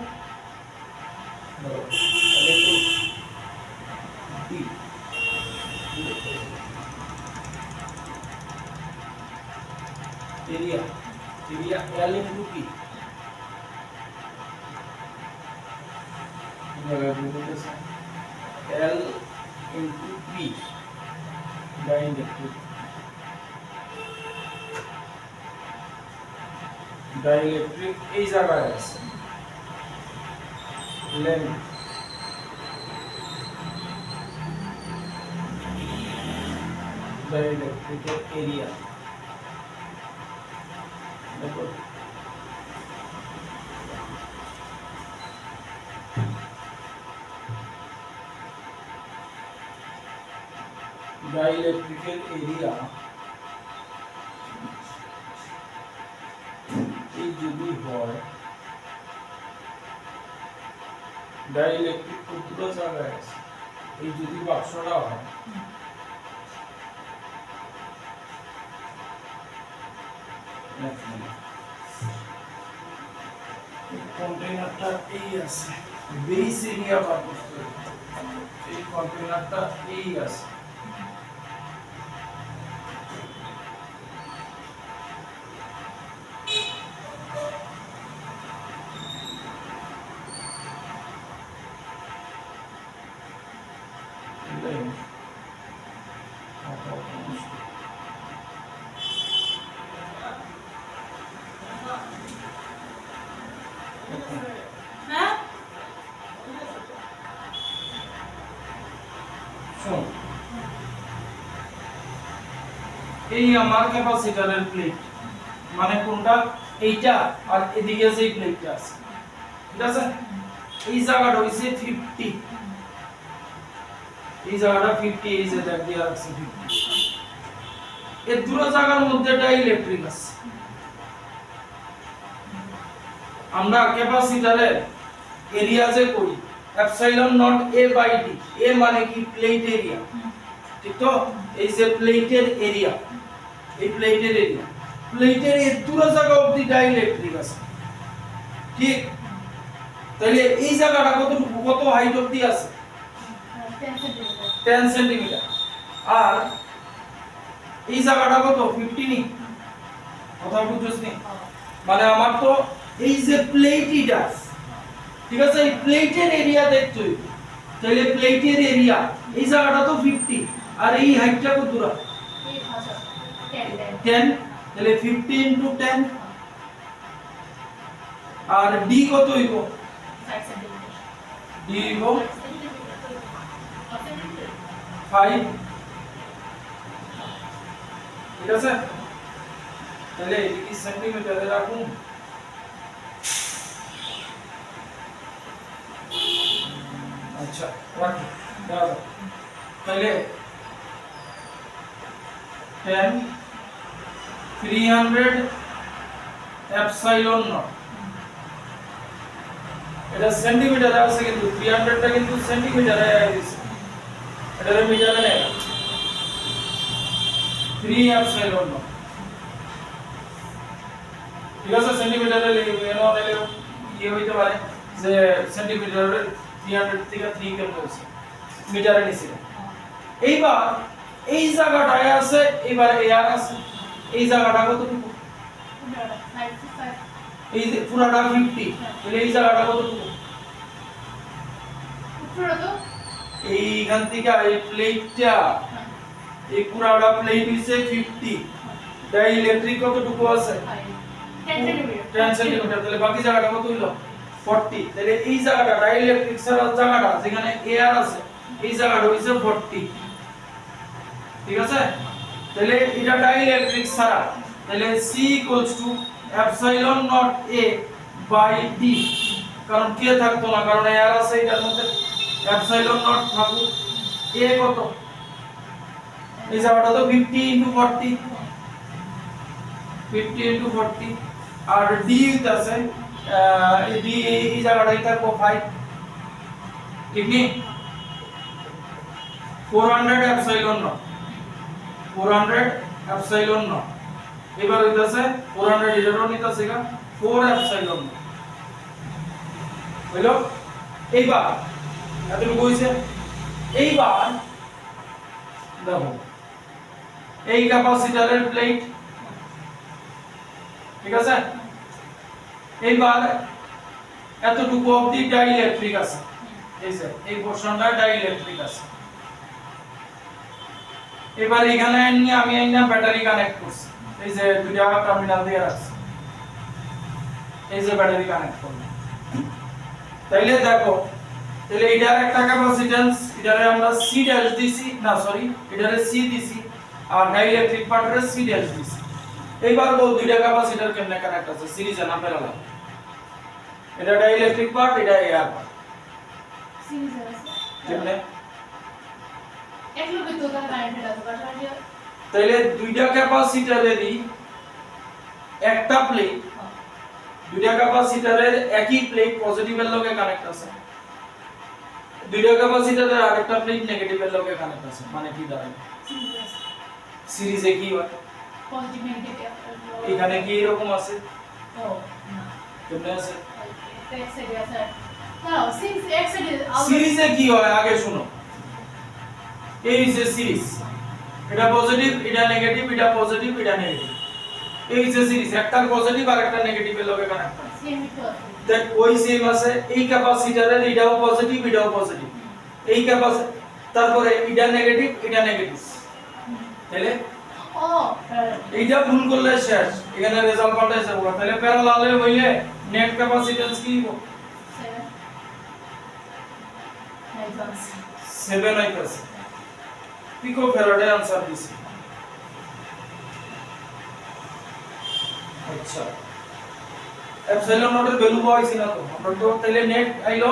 D area L into P L into P dielectric এই জায়গায় আছে লেন্থ डाइलेक्ट्रिक एरिया देखो डाइलेक्ट्रिक एरिया এই যদি হয় ডাইইলেকট্রিক কতটা জায়গায় আছে এই যদি বাক্সটা হয় কন্টেইনারটা এই আছে বেস এরিয়া বার করতে হবে এই কন্টেইনারটা এই আছে এই আমার ক্যাপাসিটরের প্লেট মানে কোনটা এইটা আর এদিকে যে প্লেটটা আছে ঠিক আছে এই জায়গাটা হইছে 50 এই জায়গাটা 50 এই যে দেখ দিয়া আছে 50 এই দুটো জায়গার মধ্যে ডাইইলেকট্রিক আছে আমরা ক্যাপাসিটরের এরিয়া যে করি epsilon naught A by D A মানে কি প্লেট এরিয়া ঠিক তো এই যে প্লেটের এরিয়া এই প্লেটের এরিয়া প্লেটের এই দুটো জায়গা অবধি ডাইইলেকট্রিক আছে ঠিক তাহলে এই জায়গাটা কত হাইট অবধি আছে 10 সেন্টিমিটার আর এই জায়গাটা কত 50 নি কথা বুঝছস নি মানে আমার তো এই যে প্লেটটা ঠিক আছে এই প্লেটের এরিয়া দেখতে হইবে তাহলে প্লেটের এরিয়া এই জায়গাটা তো 50 আর এই হাইটটা কত দূর 10 তাহলে 50 ইনটু 10 আর d কত হইব 5 সেন্টিমিটার d হইব 5 ঠিক আছে তাহলে এটি সেন্টিমিটারে রাখুন আচ্ছা রাখুন দাও তাহলে 10 300 এপসাইলন নট এটা সেন্টিমিটারে আছে কিন্তু 300 টা কিন্তু সেন্টিমিটারে আছে এটা মিটারে নেই 3 এপসাইলন নট ঠিক আছে সেন্টিমিটারে এনো হলে ইয়ে হইতে পারে যে সেন্টিমিটারে 300 থেকে 3 কেমন হচ্ছে মিটারে নিচে এইবার এই জায়গাটায় আছে এবার এয়ার আছে এই জায়গাটা কতটুকু এই যে পুরাটা 50 তাহলে এই জায়গাটা কতটুকু এইখান থেকে এই প্লেটটা এই পুরাটা প্লেট হইছে 50 তাই ইলেকট্রিক কতটুকু আছে 10 সেন্টিমিটার তাহলে বাকি জায়গাটা কত হইলো 40 তাহলে এই জায়গাটা ডাই ইলেকট্রিক জায়গাটা যেখানে এয়ার আছে এই জায়গাটা হইছে 40 ঠিক আছে তাহলে এটা ডাই ইলেকট্রিক ছাড়া তাহলে C epsilon naught A by D কারণ কে থাকতো না কারণ এয়ার আছে এটার মধ্যে এপসাইলন নট থাকুক A কত এই জায়গাটা তো 50 40 50 40 আর D আছে এই D এই জায়গাটাই থাকবো 5 ঠিক নি 400 এপসাইলন নট 400 এপসাইলন নট এবার হইতাছে 400 এটারও নিতাছে 4 এপসাইলন নট হইলো এইবার এতটুকু হইছে এইবার দেখো এই ক্যাপাসিটরের প্লেট ঠিক আছে এইবার এতটুকু অবধি ডাই ইলেকট্রিক আছে এই যে এই পোরশনটা ডাই ইলেকট্রিক আছে এবার এখানে নিয়ে আমি আইনা ব্যাটারি কানেক্ট করছি এই যে দুইটা টার্মিনাল দিয়ে রাখছি এই যে ব্যাটারি কানেক্ট করলাম তাইলে দেখো তাহলে এটার একটা ক্যাপাসিট্যান্স এটারে আমরা C ড্যাশ দিছি না সরি এটারে C দিছি আর ডাই ইলেকট্রিক পার্টের C ড্যাশ দিছি এইবার বল দুইটা ক্যাপাসিটর কেমনে কানেক্ট আছে সিরিজে না প্যারালাল এটা ডাই ইলেকট্রিক পার্ট এটা এয়ার পার্ট সিরিজে আছে কেমনে একলগে তো তার কারেন্ট আছে পাশাপাশি তাইলে দুইটা ক্যাপাসিটরেরই একটা প্লেট দুইটা ক্যাপাসিটরের একই প্লেট পজিটিভের লগে কানেক্ট আছে দুইটা ক্যাপাসিটরের আরেকটা প্লেট নেগেটিভের লগে কানেক্ট আছে মানে কি দাঁড়ায় সিরিজে কি হয় পজিটিভ নেগেটিভ এখানে কি এরকম আছে ও না কেমনে আছে এক সাইডে আছে না সিরিজ এক সাইডে সিরিজে কি হয় আগে শুনো এই যে সিরিজ এটা পজিটিভ এটা নেগেটিভ এটা পজিটিভ এটা নেগেটিভ এই যে সিরিজ একটা পজিটিভ আর একটা নেগেটিভ এর লগে কানেক্ট আছে সেম তো আছে দেখ ওই সেম আছে এই ক্যাপাসিটরের এটাও পজিটিভ এটাও পজিটিভ এই ক্যাপাসিটর তারপরে এটা নেগেটিভ এটা নেগেটিভ তাহলে ও এইটা ভুল করলে শেষ এখানে রেজাল্ট পাল্টাই যাবে তাহলে প্যারালালে হইলে নেট ক্যাপাসিট্যান্স কি হবে 7 আইতাছে পিকো ফ্যারাডে आंसर দিছি আচ্ছা এপসাইলন নটের ভ্যালু পাইছি না তো আমরা তো তাহলে নেট আইলো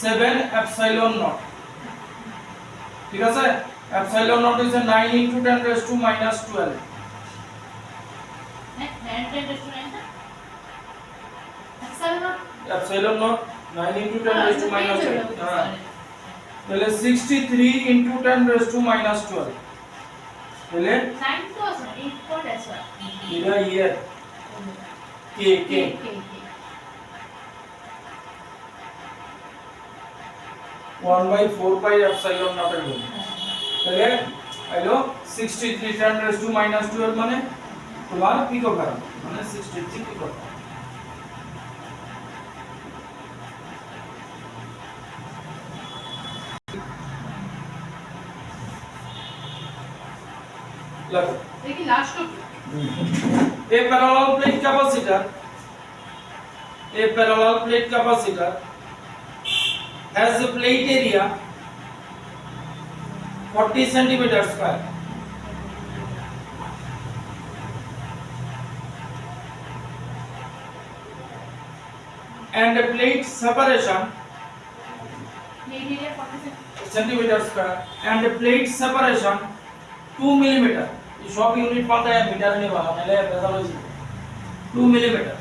7 এপসাইলন নট ঠিক আছে epsilon not is 9 * 10 raised to minus 12 epsilon not 9 * 10 raised to minus 12 হ্যাঁ তাহলে 63 * 10 raised to minus 12 তাহলে 9 তো আছে 8 পয়েন্ট আছে এটা ইয়ার কে 1/4 pi epsilon naught এর ভ্যালু তাহলে আইলো 63 10 raised to minus 12 মানে তোমার পিকোফ্যারাড মানে 63 পিকোফ্যারাড লাগো দেখি last A parallel plate capacitor has a plate area 40 centimeter square and a plate separation centimeter square and a plate separation 2 millimeter সব ইউনিট পাল্টায় মিটার নিয়ে বানানো নালে ভেজাল হয়ে যাবে 2 millimeter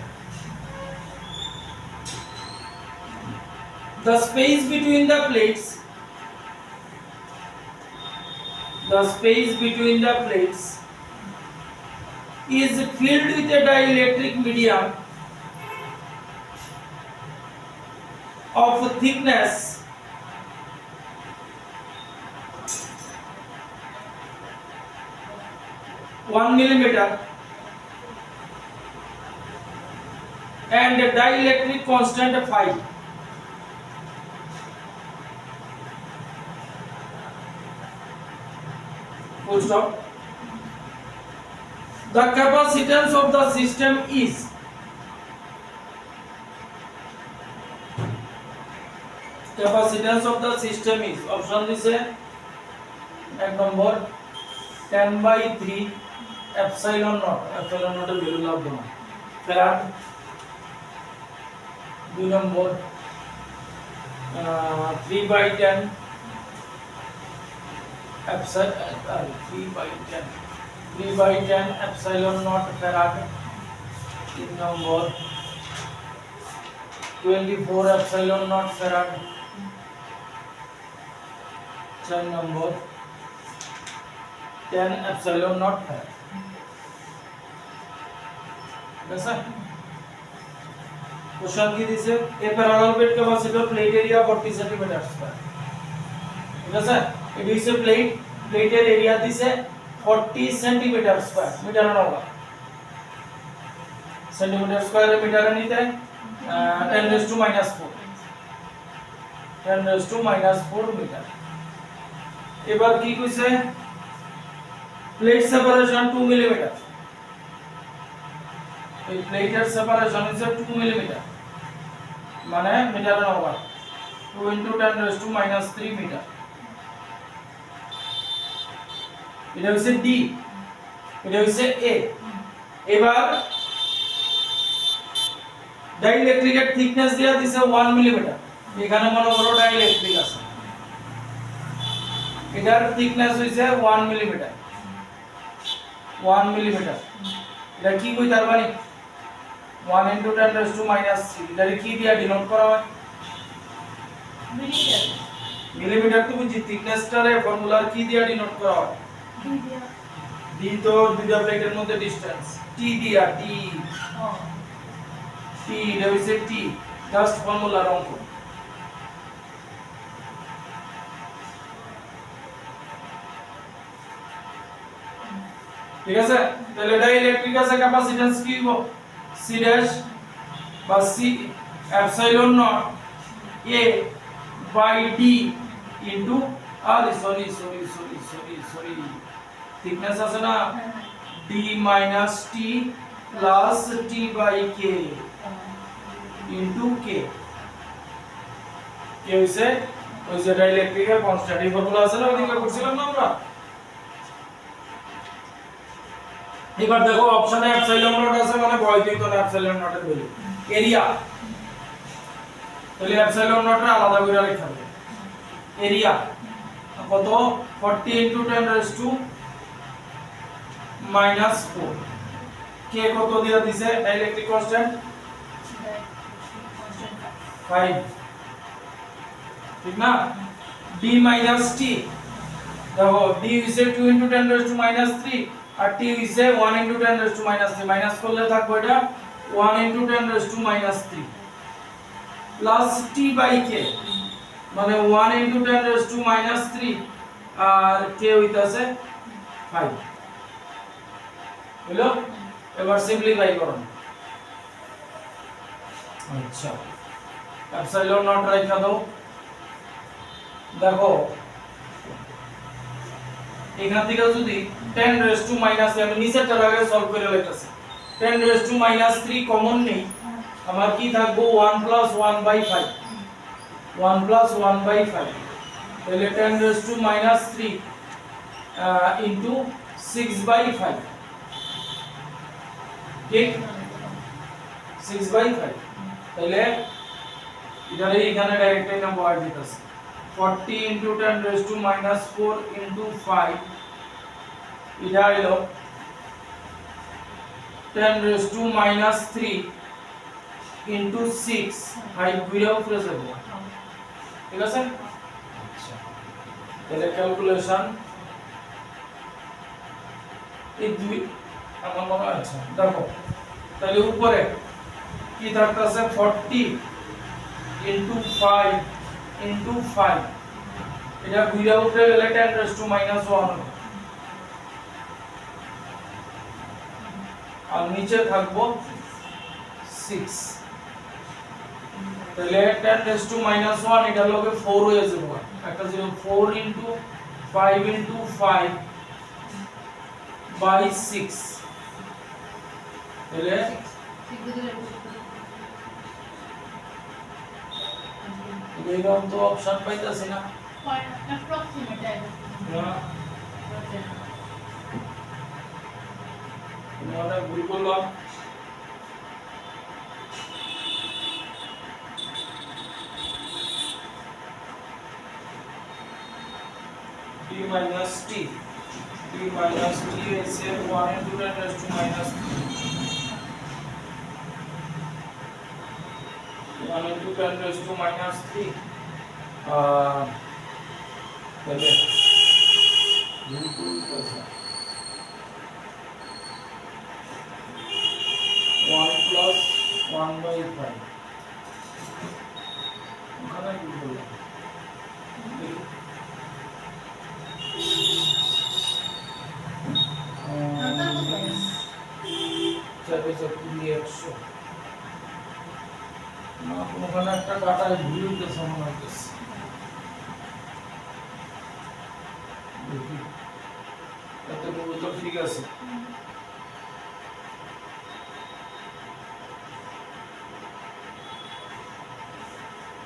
the space between the plates is filled with a dielectric medium of thickness 1 millimeter and a dielectric constant 5. Full stop. The capacitance of the system is option দিছে এক নম্বর 10/3 epsilon naught এর value লাগবে না farad, দুই নম্বর 3/10 epsilon naught farad, তিন নম্বর 24 epsilon naught farad, চার নম্বর 10 epsilon naught farad. ঠিক আছে, কোশ্চেন কি দিছে, এ parallel plate capacitor plate area 40 centimetre square. ঠিক আছে, এটি হচ্ছে প্লেটের এরিয়া দিছে 40 সেন্টিমিটার স্কয়ার, মিটারে না হবে, সেন্টিমিটার স্কয়ারে মিটারে নিতে 10 raised to minus 4 10 raised to minus 4 metre. এবার কি কইছে, প্লেট সেপারেশন 2 মিলিমিটার, এই প্লেটের সেপারেশন হচ্ছে 2 মিলিমিটার, মানে মিটারে না হবে 2 into 10 raised to minus 3 metre. এটা হচ্ছে ডি, এটা হচ্ছে এ। এবার ডাইইলেকট্রিকের থিকনেস দেয়া দিছে 1 মিলিমিটার, এখানে মনে করো ডাইইলেকট্রিক আছে, এটার থিকনেস হইছে 1 মিলিমিটার, 1 মিলিমিটার। এটা কি কই তার মানে 1 into 10 raised to minus 3, এটা কি দিয়া ডিনোট করা হয়, মিলিমিটার। মিলিমিটার। তো বুঝি থিকনেসটারে ফর্মুলার কি দিয়া ডিনোট করা হয়, ডি তো দুইটা প্লেটের মধ্যে ডিসটেন্স, টি দিয়া, টি এটা হইছে টি, জাস্ট ফর্মুলার অঙ্ক। ঠিক আছে, তাহলে ডাইইলেকট্রিক আছে ক্যাপাসিট্যান্স কি হবে, সি ড্যাশ বা C epsilon naught A by D into আর সরি থিকনেস আছে না, D minus T plus T by K into K. K হইছে ওই যে ডাইইলেকট্রিকের কনস্ট্যান্ট, এই ফর্মুলা আছে না, ওদিকে করছিলাম না আমরা। এবার দেখো অপশনে এপসাইলন নট আছে, মানে ভয় দিই তো না এপসাইলন নটের ভ্যালু, এরিয়া, তাহলে এপসাইলন নটটা আলাদা করে লিখতে হবে। এরিয়া কত, 40 into 10 raised to minus 4, কে কত দিয়া দিছে, ডাইইলেকট্রিক কনস্ট্যান্ট 5, ঠিক না, ডি মাইনাস টি, দেখো ডি হইছে 2 into 10 raised to minus 3 আর টি হইছে 1 into 10 raised to minus 3, minus করলে থাকবে এটা 1 into 10 raised to minus 3 plus T by K, মানে 1 into 10 raised to minus 3 আর কে হইতাছে 5, হলো। এবার সিম্পলিফাই করুন। আচ্ছা, এপসাইলন নট রাখা দাও, দেখো এখান থেকে যদি 10 raised to minus, আমি নিচেরটার আগে সলভ করে লিখতেছি, 10 raised to minus 3 কমন নেই, আমার কি থাকবো 1 plus 1 by 5, 1 plus 1 by 5, তাহলে 10 raised to minus 3 into 6 by 5, ঠিক 6 by 5, তাহলে এটারে এখানে ডাইরেক্ট নাম্বার আর দিতেছে 40 into 10 raised to minus 4 into 5, এটা হলো 10 raised to minus 3 into 6, 5 গুণা উপরে যাবে, ঠিক আছে। আচ্ছা, তাহলে ক্যালকুলেশন এই আমার মনে হয় আচ্ছা দেখো তাহলে উপরে কি থাকতেছে 40 ইনটু 5 ইনটু 5 এটা ঘুরে উঠে গেলে 10 raised to minus 1 হবে আর নিচে থাকবো 6 তাহলে 10 raised to minus 1 এটা লগে 4 হয়ে যাবে একটা 0 4 ইনটু 5 ইনটু 5 by 6 তাহলে এইরকম তো অপশন পাইতাছি না approximate না আমরা ভুল করলাম d minus t is 1 into 10 raised to minus 1 into 10 raised to minus 3 তাহলে ভুল করতেছে 1 plus 1 by 5 ওখানে কি বললাম চাইবে যে কি 100 না ওখানে একটা কাটায় ভুল হইতেছে মনে হইতেছে এত বড় তো ঠিক আছে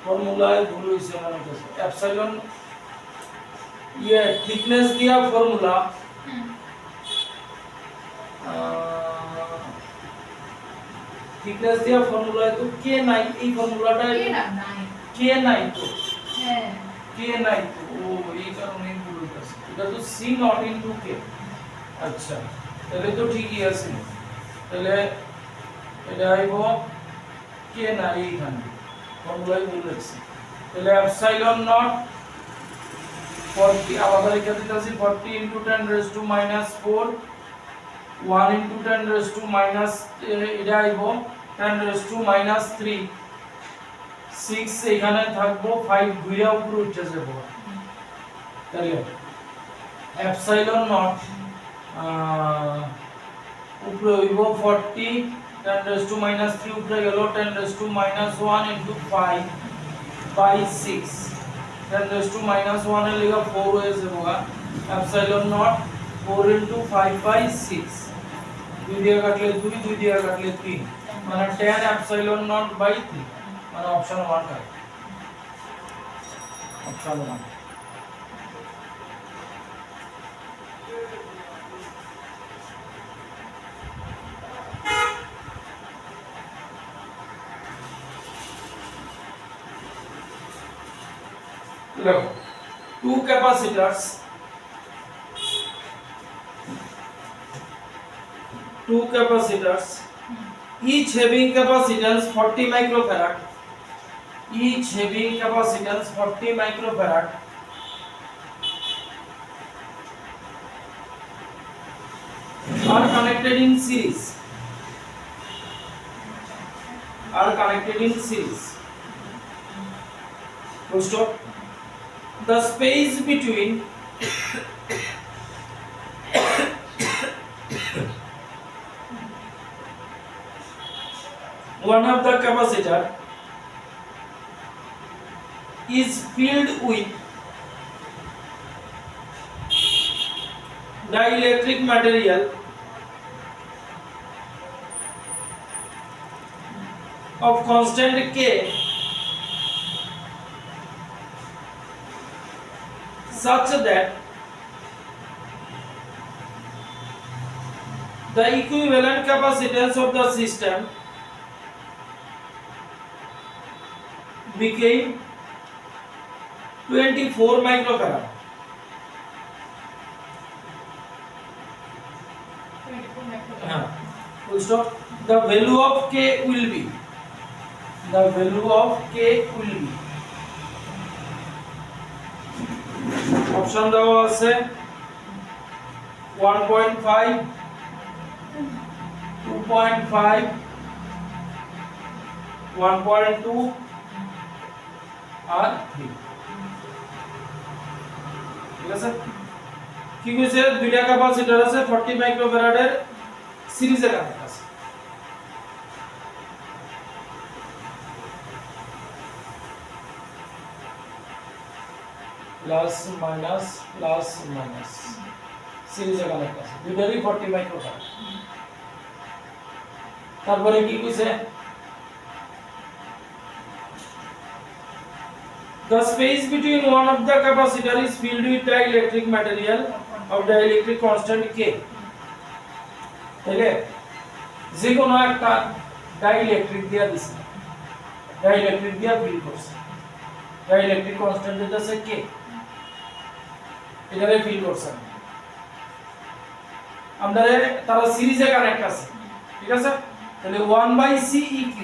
ফর্মুলায় ভুল হইছে মনে হইতেছে এপসাইলন থিকনেস দিয়া ফর্মুলা থিকনেস দিয়া ফর্মুলায় তো কে নাই এই ফর্মুলাটা কে নাই তো হ্যাঁ কে নাই তো ও এই কারণে ভুল হইতাছে এটা তো সি নট ইনটু কে আচ্ছা তাহলে তো ঠিকই আছে তাহলে এটা আইব কে নাই এইখানে ফর্মুলায় ভুল আছে তাহলে এপসাইলন নট 40 আবার এখানে দিতেছি 40 into 10 raised to minus 4 1 into 10 raised to minus এটা আইব 10 raised to minus 3 6 এখানে থাকবো 5 ঘুরে উপরে উঠে যাব তাহলে এপসাইলন নট উপরে হইব 40 10 raised to minus 3 উপরে গেল 10 raised to minus 1 into 5 by 6 10 raised to minus 1 এর লিগা 4 হয়ে যাবে এপসাইলন নট 4 into 5 by 6 দুই দিয়ে কাটলে 2 দুই দিয়ে কাটলে 3 মানে 10 এপসাইলন নট by 3 মানে option 1 cut option 1 Look, two capacitors each having capacitance 40 microfarad are connected in series full stop. The space between one of the capacitor is filled with dielectric material of constant K such that the equivalent capacitance of the system became 24 microfarad. 24 microfarad. Full stop. The value of K will be option দেওয়া আছে 1.5 2.5 1.2 আর 3 ঠিক আছে কি কইছে দুইটা capacitor আছে 40 মাইক্রোফ্যারাডের সিরিজে connect আছে প্লাস মাইনাস সিরিজে কানেক্ট আছে দুইটারই 40 মাইক্রোফ্যারাড তারপরে কি কইছে the space between one of the capacitor is filled with dielectric material of dielectric constant K তাহলে যে কোনো একটা ডাইইলেকট্রিক দিয়া দিছে ডাইইলেকট্রিক দিয়া ফিল করছে ডাইইলেকট্রিক কনস্ট্যান্ট যেটা আছে K এটারে ফিল করছে আমাদের তারা সিরিজে কানেক্ট আছে ঠিক আছে তাহলে 1/CEQ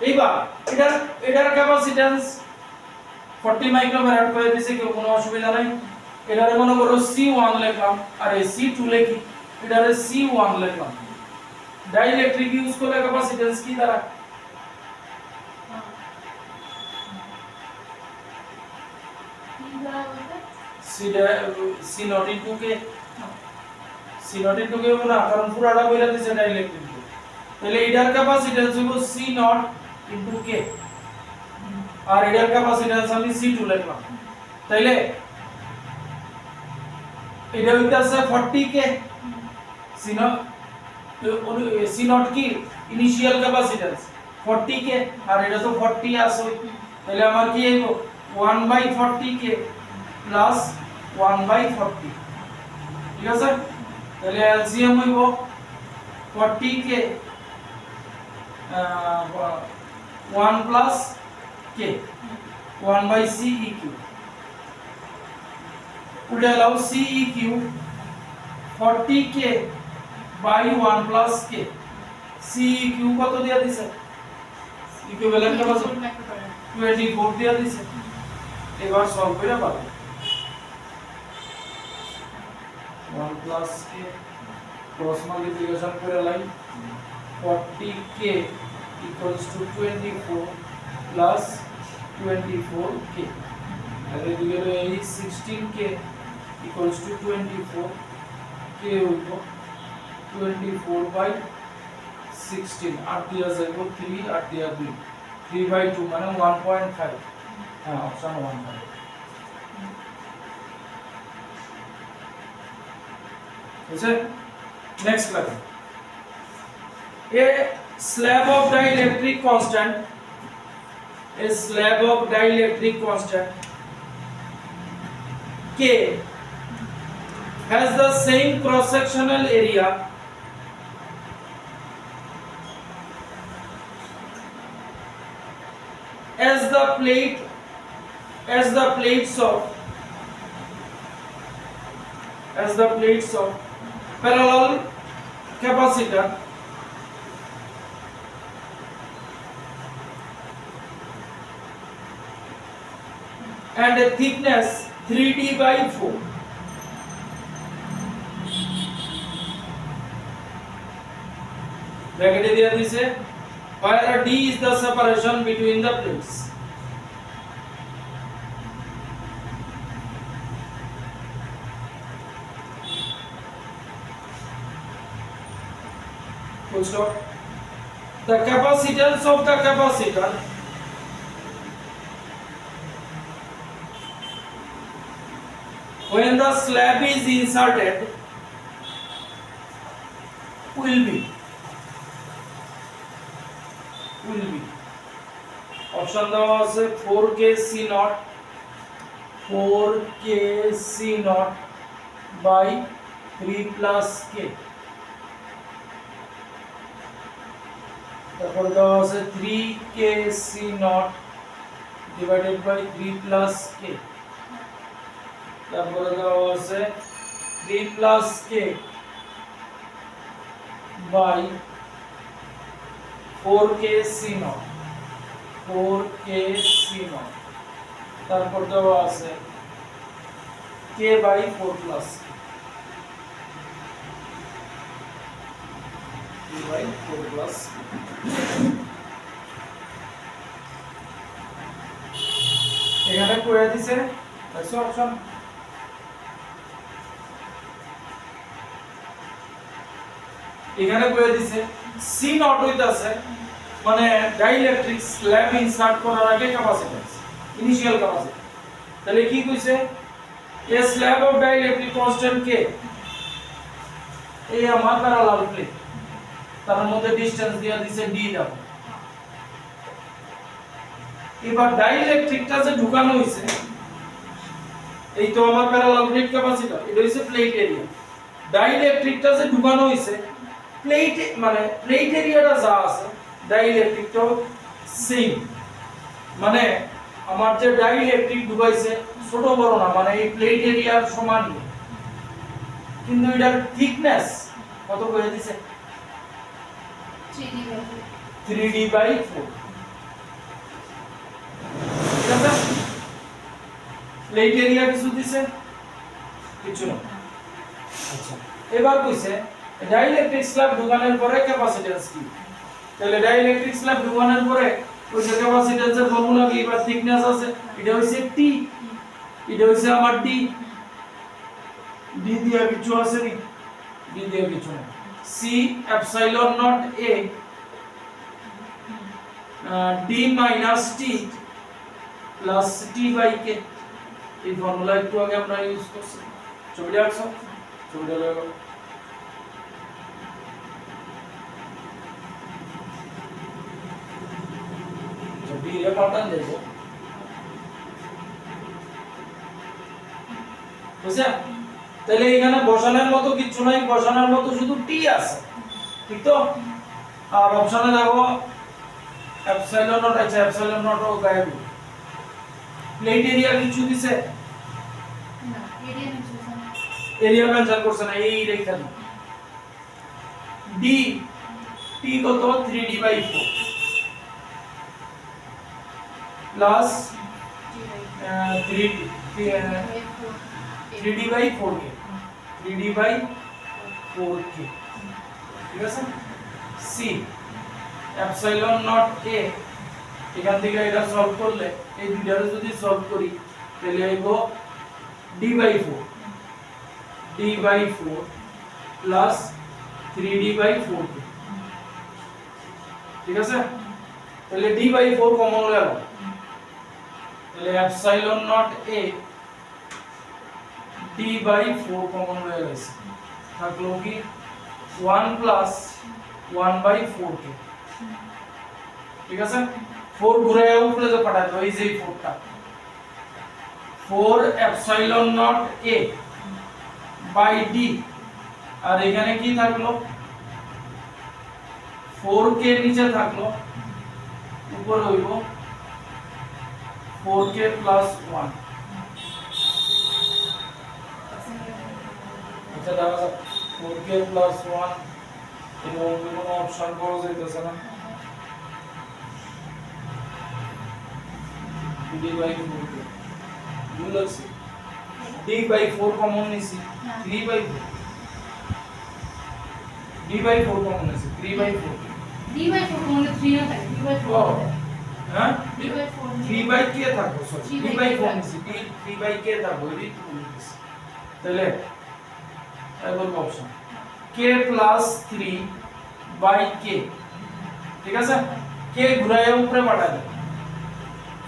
এইবার এটার ক্যাপাসিট্যান্স 40 মাইক্রোফ্যারাড করে দিয়েছে কেউ কোনো অসুবিধা নাই এটারে মনে করো C1 লিখলাম আর এই C2 লিখি এটারে C1 লিখলাম ডাইইলেকট্রিক ইউজ করলে ক্যাপাসিট্যান্স কি দাঁড়ায় C not into K C not into K না কারণ পুরাটা বইলা দিছে ডাইইলেকট্রিক তাহলে এটার ক্যাপাসিট্যান্স হলো C not into K আর এটার ক্যাপাসিট্যান্স আমি C2 লিখলাম তাইলে এটা হইতাছে 40K C not কি ইনিশিয়াল ক্যাপাসিট্যান্স 40K আর এটা তো 40 আছে তাহলে আমার কি হইব 1/40K প্লাস 1/40 ঠিক আছে তাহলে এলসিএম হইব 40K 1 plus K 1/CEQ would allow CEQ 40K by 1 plus K CEQ কত দিয়া দিছে ইকুইভ্যালেন্ট কত 24 দিয়া দিছে এবার সলভ করে পাবো 1 plus K ক্রস মাল্টিপ্লিকেশন করে লাই 40K equals to 24 plus 24K and then 16K equals to 24 K equal 24 by 16 আর দিয়া যাইব 3 আর দিয়া 2 3/2 মানে 1.5 হ্যাঁ অপশন 1.5 বুঝছেন নেক্সট লাগে a slab of dielectric constant K has the same cross sectional area as the plates of parallel capacitor and a thickness 3D/4 ব্র্যাকেটে দেয়া দিয়েছে where D is the separation between the plates full stop the capacitance of the capacitor when the slab is inserted will be option দেওয়া আছে 4K C naught by 3 plus K তারপর দেওয়া আছে 3K C naught divided by 3 plus K তারপর দেওয়া আছে 3 plus K by 4K C naught তারপর দেওয়া আছে K by 4 plus D/4 plus এখানে কইয়া দিছে দেখছো অপশন এখানে কইয়া দিছে সি নট হইতাছে মানে ডাইইলেকট্রিক স্ল্যাব ইনসার্ট করার আগে ক্যাপাসিট্যান্স ইনিশিয়াল ক্যাপাসিট্যান্স তাহলে কি কইছে এ স্ল্যাব অফ ডাইইলেকট্রিক কনস্ট্যান্ট কে এই আমার প্যারালাল প্লেট তার মধ্যে ডিসটেন্স দিয়া দিছে d দাও এবার ডাইইলেকট্রিকটা যে ঢুকানো হইছে এই তো আমার প্যারালাল প্লেট ক্যাপাসিটর এটা হইছে প্লেট এরিয়া ডাইইলেকট্রিকটা যে ঢুকানো হইছে প্লেট মানে প্লেট এরিয়াটা যা আছে ডাইইলেকট্রিকটাও সেম মানে আমার যে ডাইইলেকট্রিক ঢুকাইছে ছোট বড় না মানে এই প্লেট এরিয়ার সমানই কিন্তু এটার থিকনেস কত কইয়া দিছে 3d/4 ঠিক আছে প্লেট এরিয়া কিছু দিছে কিছু না আচ্ছা এবার কইছে ডাইইলেকট্রিক স্ল্যাব ঢুকানোর পরে ক্যাপাসিট্যান্স কি তাহলে ডাইইলেকট্রিক স্ল্যাব ঢুকানোর পরে ওই যে ক্যাপাসিট্যান্সের ফর্মুলা কি বা থিকনেস আছে এটা হইছে t এটা হইছে আমার d d দিয়া কিছু আছে নি d দিয়া কিছু না c epsilon naught a d minus t plus t by k এই ফর্মুলা একটু আগে আমরা ইউজ করছি ছবিটা আঁকছো ছবিটা লাগাও ছবি এর পাল্টান দেবো বুঝছো তাহলে এখানে বসানোর মতো কিছু নাই বসানোর মতো শুধু t আছে ঠিক তো আর অপশনে দেখো এপসাইলন নট আছে এপসাইলন নট ও গায়েব প্লেট এরিয়া কিছু দিছে না এরিয়া কিছু না এরিয়া মেনশন করছে না এই রেখা d t কত 3d/4 plus 3d 3d/4k 3d/4k ঠিক আছে c এপসাইলন নট a এখান থেকে এটা সলভ করলে এই দুইটারে যদি সলভ করি তাহলে আইব d/4 প্লাস 3d/4 ঠিক আছে তাহলে d/4 কমন হয়ে গেল তাহলে epsilon naught a d/4 common হয়ে গেছে থাকলো কি 1 প্লাস 1/4k ঠিক আছে 4 ঘুরে উপরে যে পাঠায় তো এই যে 4টা 4 epsilon naught a by d আর এখানে কি থাকলো 4k নিচে থাকলো উপরে হইব 4k প্লাস 1 আচ্ছা দাও 4k প্লাস 1 এরকম কোনো অপশন পাওয়া যাইতেছে না d/4 ভুল আছে d/4 কমন নিছি 3/4 d/4 কমন নিছি 3/4 d/4 মানে 3 না থাকে d/4 হ্যাঁ d/4 3/k থাকবো সরি d/4 নিছি 3/k থাকবো এই নিছি তাহলে এবার অপশন k প্লাস 3/k ঠিক আছে k ঘুরায় উপরে পাঠাই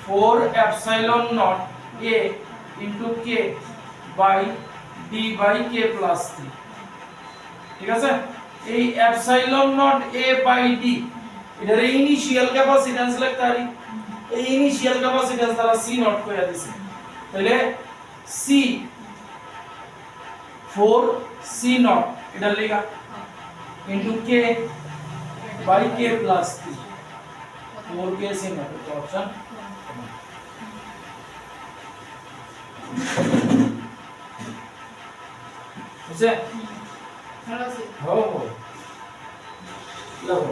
4 epsilon naught a into k by d by k plus 3 ঠিক আছে এই epsilon naught a by d এটার ইনিশিয়াল ক্যাপাসিট্যান্স লিখতে পারি এই ইনিশিয়াল ক্যাপাসিট্যান্স দ্বারা c নট কইরা দিছি তাহলে c 4 c নট এটা লেখা into k by k plus 3 4k c not তো অপশন বুঝছে ভালো আছে हो लगो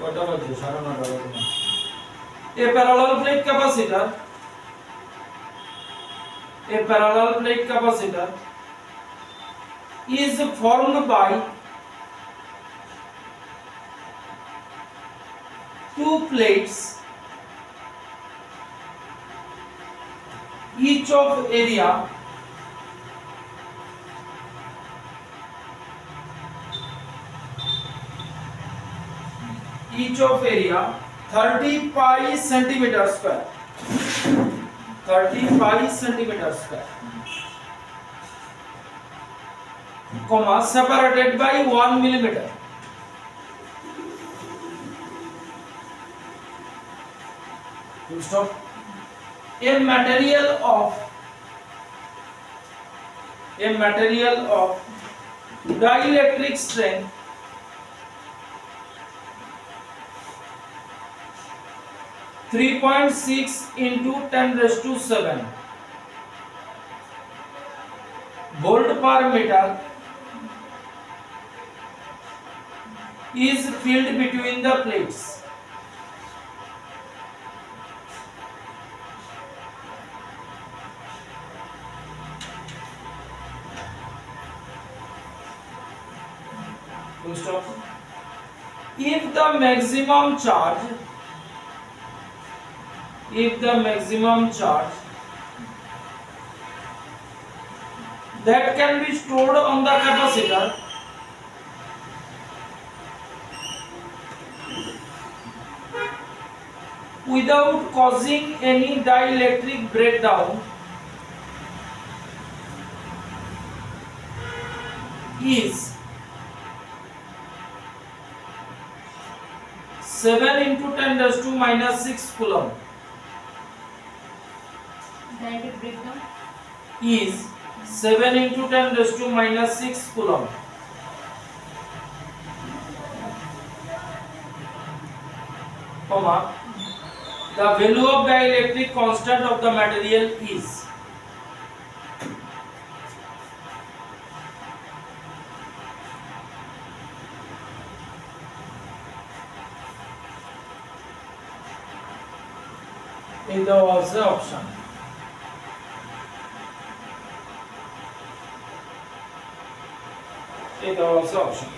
কটা বাজে 9:30 বাজে a parallel plate capacitor is formed by two plates, each of area 30 pi centimeter square, 30 pi centimeter square, comma separated by 1 millimeter. Full stop. A material of dielectric strength 3.6 into 10 raised to 7 volt per meter is filled between the plates. Full stop. If the maximum charge that can be stored on the capacitor without causing any dielectric breakdown is 7 into 10 raised to minus 6 coulomb. Dielectric breakdown Is 7 into 10 raised to minus 6 coulomb. Comma, the value of dielectric constant of the material is either was the option. Either was the option.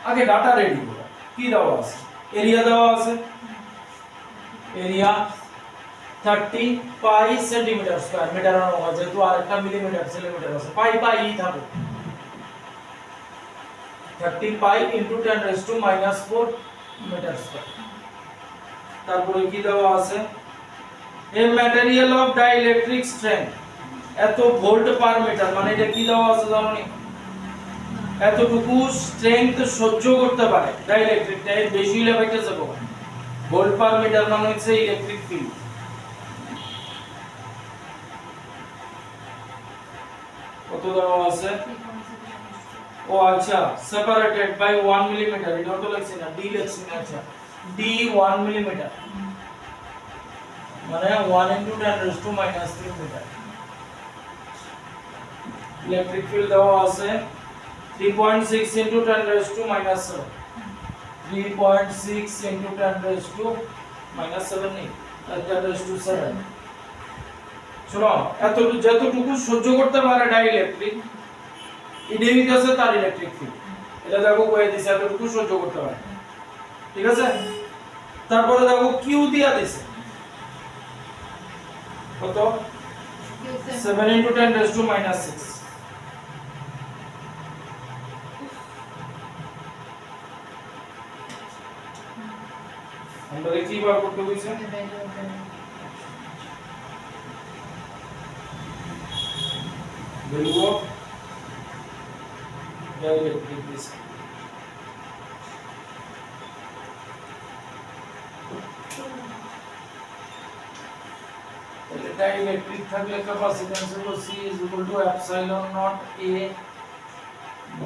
আগে data ready করো কি দেওয়া আছে area দেওয়া আছে area 30 পাই centimetre square metre হবে যেহেতু আরেকটা মিলিমিটার সেন্টিমিটার আছে পাই পাই থাকবে 30 pi into 10 raise to minus 4 metre square তারপরে কি দেওয়া আছে a material of dielectric strength এত ভোল্ট পার মিটার মানে এটা কি দেওয়া আছে জানোনি এতটুকু স্ট্রেংথ সহ্য করতে পারে ডাইইলেকট্রিকটা এর বেশি লেভেলে যাব ভোল্ট পার মিটার মানে হচ্ছে ইলেকট্রিক ফিল্ড কত দেওয়া আছে ও আচ্ছা সেপারেটেড বাই 1 মিলিমিটার এটা তো লাগছে না ডি লাগছে না আচ্ছা ডি 1 মিলিমিটার মানে 1 into 10 raised to minus 3 metre electric field দেওয়া আছে 3.6 into 10 raised to minus 7 3.6 into 10 raised to minus 7 নেই 10 raised to 7 শোনো যতটুকু সহ্য করতে পারে ডাইইলেকট্রিক এটাই হচ্ছে তার ইলেকট্রিক ফিল্ড এটা দেখো কয়ে দিছে এতটুকু সহ্য করতে পারে ঠিক আছে তারপরে দেখো কিউ দিয়া দিছে কত 7 into 10 raised to minus 6 আমরা কি বার করতে হইছে value of dielectric disk তাহলে dielectric থাকলে ক্যাপাসিট্যান্স হলো C is equal to epsilon naught A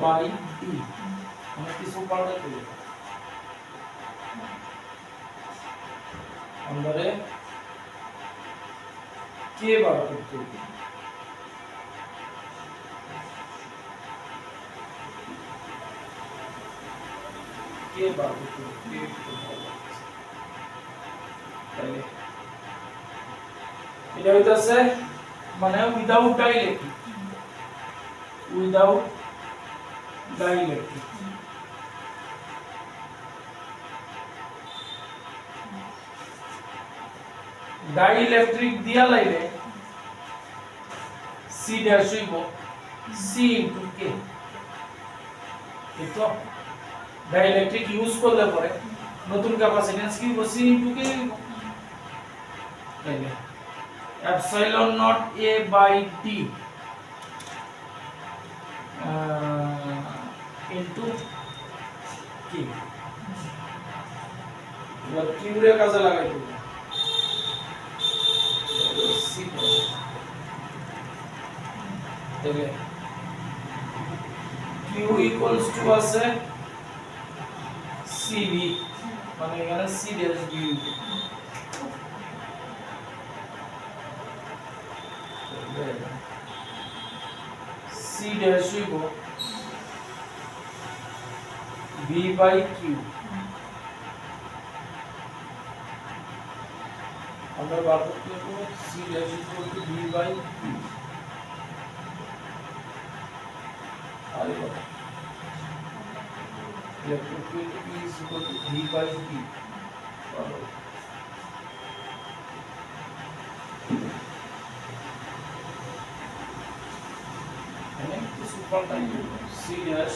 by D আমরা কিছু পাল্টাতে হবে আমাদের কে বার করতে হবে কে বার করতে হবে তাহলে এটা হইতাছে মানে without dielectric, without dielectric. Dielectric দিয়া লাইলে সি ড্যাশ হইব সি ইনটু কে। তো ডাইইলেকট্রিক ইউজ করলে পরে নতুন ক্যাপাসিট্যান্স কি হইব সি ইনটু কে হইব। তাইলে epsilon naught A by T into K. এবার কিউরে কাজে লাগাই দেব সি তাহলে কিউ ইকুয়ালস টু আছে সিবি মানে এখানে C dash B C dash হইব বি বাই কিউ। আমরা বার করতে পারবো C dash equal to B by Q. আরে বাবা electrophilicity is equal to V by P. এখানে কিছু পাল্টাই সি ড্যাশ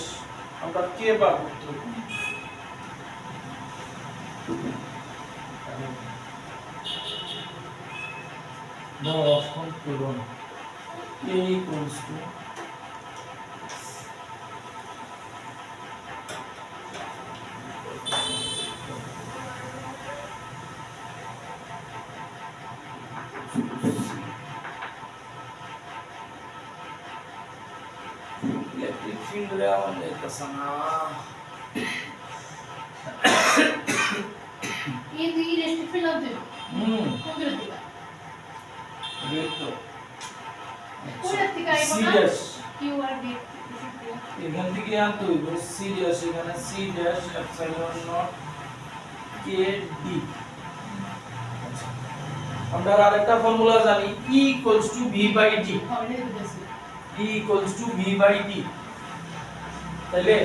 আমরা কে বার করতে পারবো। অক্ষণ পূরণ a equals to electric field রে আমাদের কাছে না ये दी इलेक्ट्रिक फील्ड आते हो कौन कर देगा দেখো कोई रत्ती का ये बना सीरियस क्यू आर डी এখান থেকে আনতে হইব সি ড্যাশ এখানে C dash epsilon naught K D. আমরা আরেকটা ফর্মুলা জানি E equals to V by D, holiday की वजह से E equals to V by D। তাহলে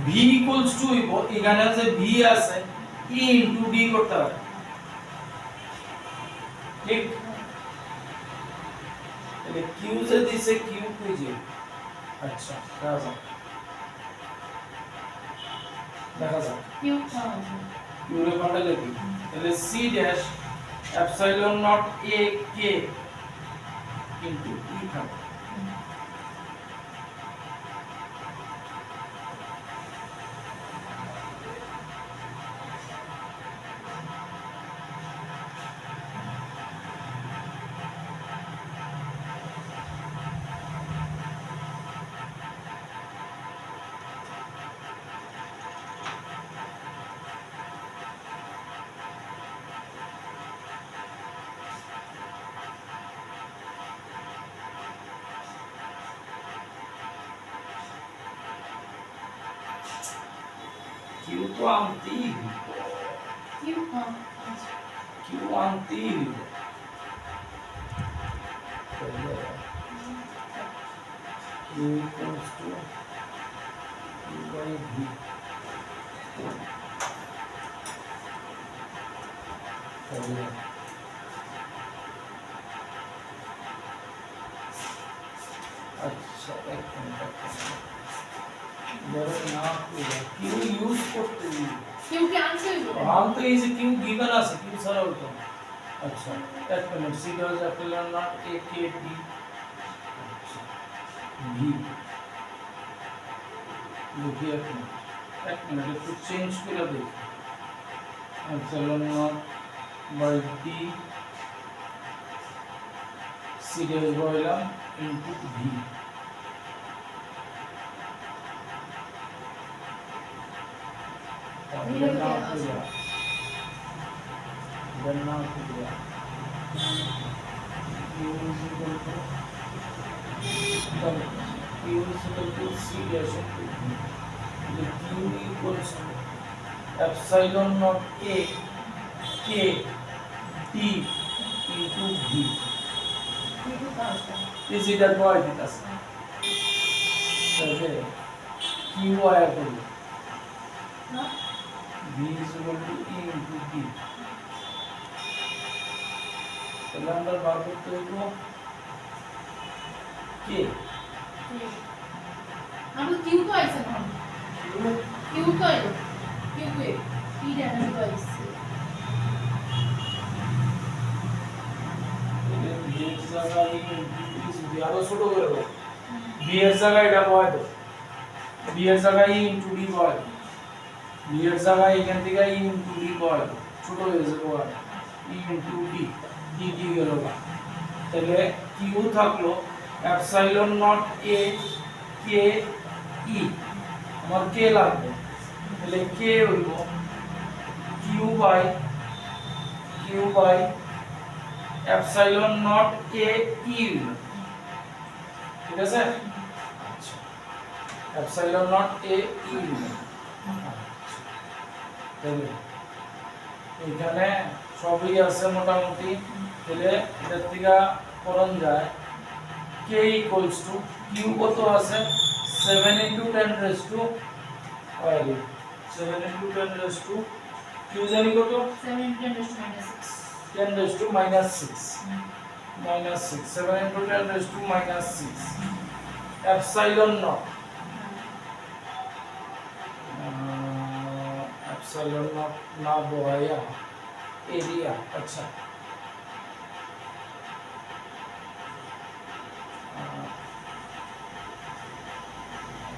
V equals to হইব এখানে যে V আছে E into D করতে হবে, ঠিক? তাহলে Q যে দিছে Q খুঁজে, আচ্ছা দেখা যাক क्यू हाँ Q রে কোনটা লিখি। তাহলে C dash epsilon naught A K into E থাকবে। क्यू तो आमती क्यू हाँ क्यू आमती Q equals to Q by V. अच्छा एक मिनट बड़े ना क्यू यूज करते हैं क्यू के आंसर ही बोलो हम तो इज क्यू गिवन আছে क्यू সারা হতো। আচ্ছা এক মিনিট C dash epsilon naught A K D V লিখি এক মিনিট একটু চেঞ্জ করে দেখি epsilon naught by D C dash বললাম ইনটু ভি। गणना क्रिया Q is equal to C dash into Q equals to epsilon naught A K D into v কিন্তু কাজটা is এটা বয় দিতাছে তাহলে কি ওয়ার করব না v is equal to e into d তাহলে আমরা বার করতে হইব কে আমি কিউ তো আইছে না কিউ তো আইলো কিউ কে কি জানা তো আইছে v এর জায়গায় আরো ছোট করে দাও v এর জায়গায় এটা বয় দাও v এর জায়গায় e into d বয় দাও v এর জায়গায় এখান থেকে e into d বয় দাও ছোট হয়ে যাবে বয় e into d d কি গেল না তাহলে q থাকলো epsilon naught a k e আমার k লাগবে তাহলে k হইব q by epsilon naught a e হইব ঠিক আছে আচ্ছা এপসাইলন নট a e হইব তাহলে এখানে সবই আছে মোটামুটি তাহলে এটার থেকে করণ যায় k equals to q কত আছে 7 into 10 raised to 7 into 10 raised to q জানি কত 7 10 -6 10 raised to minus 6 7 into 10 raised to minus 6 epsilon naught epsilon naught ना बोया एरिया अच्छा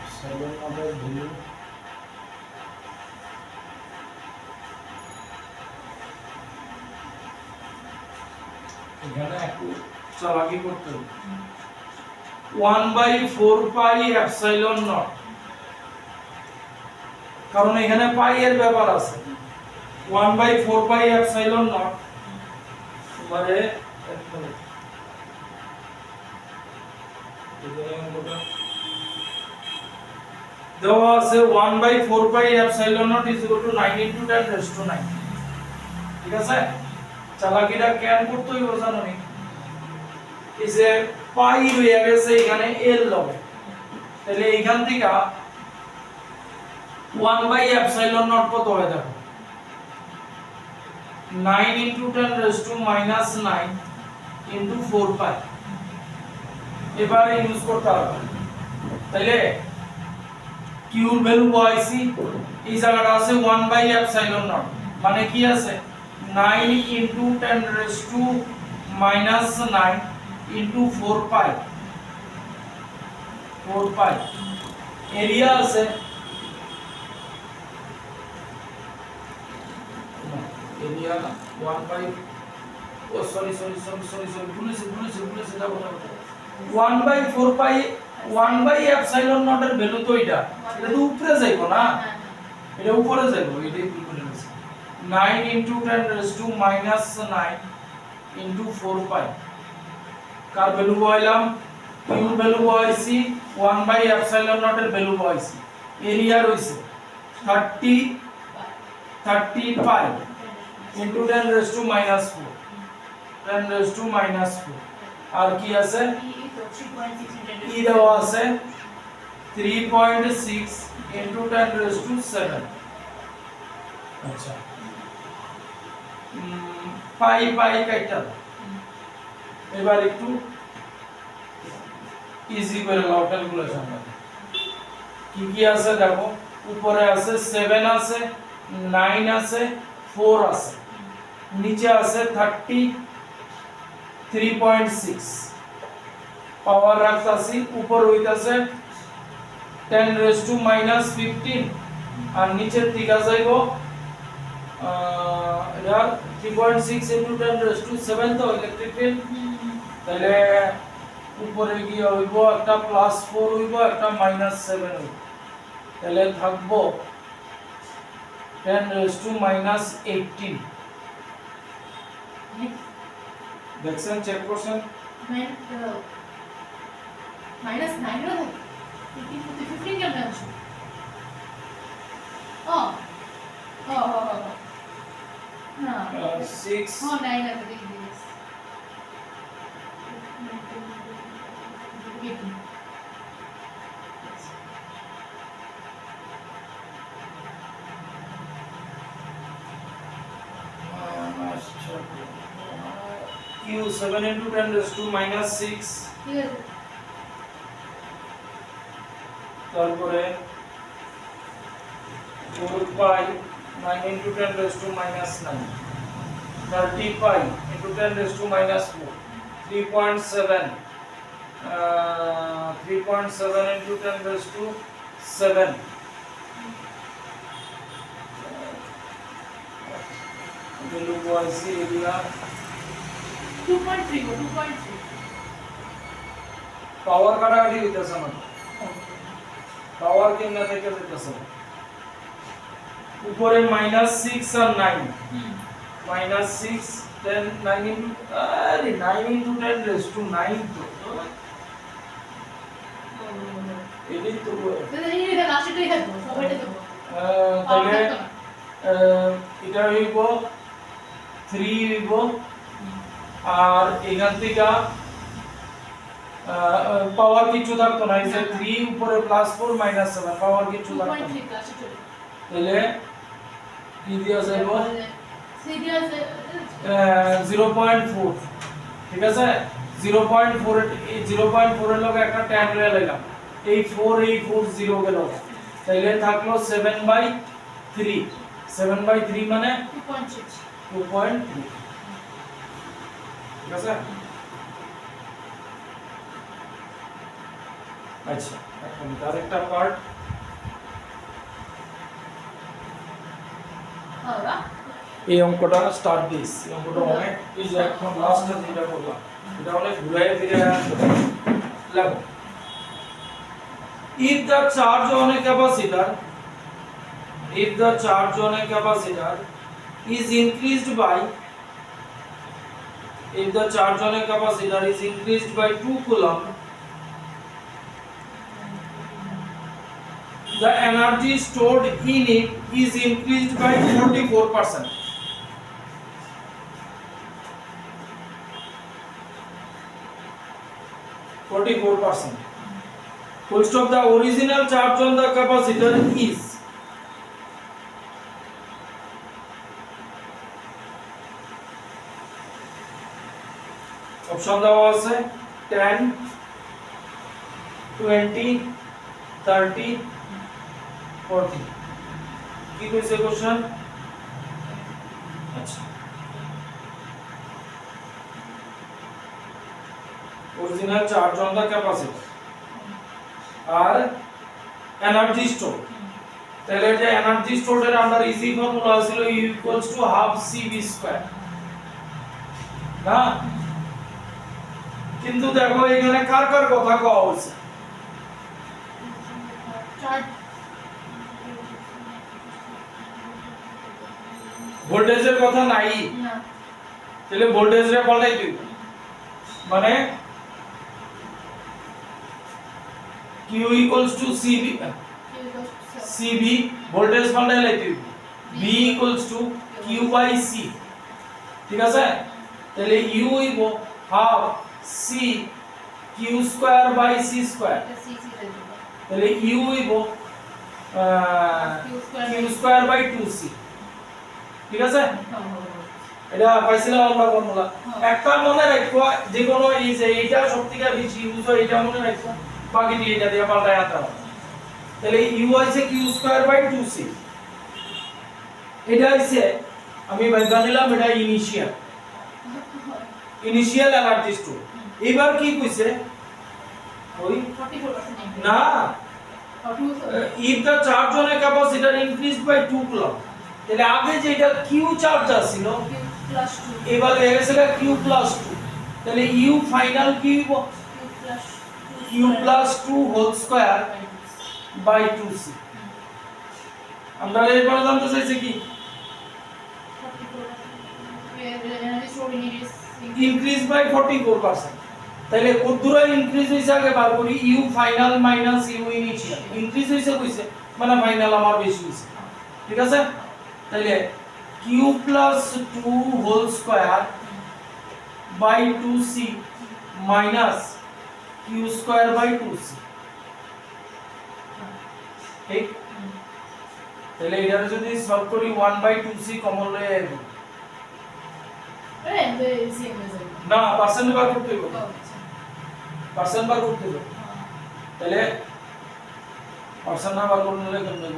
epsilon naught এর ভ্যালু এখানে একটু চালাকি করতে হবে 1/4 পাই এপসাইলন নট কারণ এখানে পাই এর ব্যাপার আছে 1/4 পাই এপসাইলন নট মানে দেওয়া আছে 1/4 pi epsilon not is equal two 9 into 10 raised to 9 ঠিক আছে চালাকিটা কেন করতে হইব জানো নি এই যে পাই হয়ে গেছে এখানে এল লবে তাহলে এইখান থেকে 1/epsilon কত হয় দেখো 9 into 10 raised to minus 9 into 4 পাই এবারে ইউজ করতে হবে তাহলে কিউর ভ্যালু পাইছি এই জায়গাটা আছে 1/epsilon মানে কি আছে 9 into 10 raised to minus 9 into 4 pi area আছে এরিয়া 1/, ও সরি ভুলেছি দেখো 1/4 পাই 1/epsilon নট এর ভ্যালু তো এটা তো উপরে যাইবো না এটা উপরে যাইবো এটাই ভুল করে গেছি 9 into 10 raised to minus 9 into 4 pi car value পাইলাম কিউ ভ্যালু পাইছি 1/epsilon নট এর ভ্যালু পাইছি এরিয়া রইছে 30 pi into 10 raised to minus 4 10 raised to minus 4 আর কি আছে ই দেওয়া আছে 3.6 into 10 raised to 7 আচ্ছা পাই কাইটা এবার একটু ইজি করে নাও ক্যালকুলেশন কি কি আছে দেখো উপরে আছে 7 আছে 9 আছে 4 আছে নিচে আছে 3.6 পাওয়ার রাখতাছি উপর হইতাছে 10 raised to minus 15 আর নিচের দিকে যাইবো এটা 3.6 into 10 raised to 7 তো ইলেকট্রিক ফিল্ড তাহলে উপরে গিয়ে হইব একটা +4 হইব একটা -7 হইব তাহলে থাকবো 10 raised to minus 18 দেখছেন চেক করছেন minus 9 रो 15 কেমন আছে না 6 হ্যাঁ 9 আছে দেখ this q 7 into 10 raised to minus 6 ঠিক আছে তারপরে 4 pi 9 into 10 raised to minus 9 30 pi into 10 raised to minus 4 3.7 3.7 into 10 raised to 7 बिंदु वासी एरिया 2.3 2.3 पावर काटाकाटी হইতাছে না পাওয়ার কেমনে থেকে যেতেছে উপরে -6 আর 9 -6 10 9 into আরে 9 into 10 raised to 9 তো এটাই তো এটা লাস্টেটাই থাকবো সবাইটা দেবো তাহলে এটা হইব 3 হইব আর এখান থেকে পাওয়ার কিছু থাকতো না এই যে 3 উপরে +4 -7 পাওয়ার কিছু থাকতো না 2.3 লাস্টে তাহলে কি দিয়া যাইব সিরিয়াস 0.4 ঠিক আছে 0.4 0.4 এর লগে একটা 10 লয়ে লাগাম এই 4 0 গেল তাইলে থাকলো 7/3 7/3 মানে 2.6 ঠিক আছে আচ্ছা এখন আরেকটা পার্ট হ্যাঁ এই অঙ্কটা স্টার্ট দিস এই অঙ্কটা অনেক এই যে এখন লাস্টে যেটা করলাম এটা অনেক ঘুরায় ফিরে আসবে লাগো if the charge on a capacitor is increased by 2 coulomb the energy stored in it is increased by 44%. Full stop. The original charge on the capacitor is option দেওয়া আছে 10 20 30 40 কি কইছে কোশ্চেন আচ্ছা original charge on the capacitor আর energy store তাহলে যে energy স্টোরের আমরা ইজি ফর্মুলা ছিল U = half CV², না কিন্তু দেখো এখানে কার কার কথা কওয়া হয়েছে ভোল্টেজের কথা নাই না তাহলে ভোল্টেজরে পাল্টাই দিই মানে Q = CV ভোল্টেজ পাল্টাই লাইতে V = Q/C ঠিক আছে তাহলে U হইব হাফ C Q²/C², তাহলে U হইব Q²/2C ঠিক আছে এটা পাইছিলাম আমরা ফর্মুলা একটা মনে রাখো যে কোনো এই যে এইটা সবথেকে বেশি ইউজ হয় এটা মনে রাখো বাকিটি এটা দিয়ে পাল্টায় আনতে হবে তাহলে U হইছে Q²/2C এটা হইছে আমি বাইবা নিলাম এটা ইনিশিয়াল এনার্জি স্টোর এবার কি কইছে ওই 44% না if the charge on a capacitor increased by 2 coulomb তাহলে আগে যেটা Q চার্জ ছিল Q+2 এবার হয়ে গেছে Q+2 তাহলে U ফাইনাল কি হইব Q+2 whole square by 2C আমরা এবার জানতে চাইছি কি increase by 44% তাহলে কতদূর ইনক্রিজ হইছে আগে বার করি U final minus U initial increase হইছে কইছে মানে ফাইনাল আমার বেশি হইছে ঠিক আছে তাহলে Q+2 whole square by 2C minus Q²/2C ঠিক তাহলে এটার যদি সলভ করি 1/2C কমন লয়ে আইব সেম হয়ে যাবে না পার্সেন্ট বার করতে হবে ও আচ্ছা পার্সেন্ট বার করতে হবে তাহলে পার্সেন্ট বার করলে কেমন হবে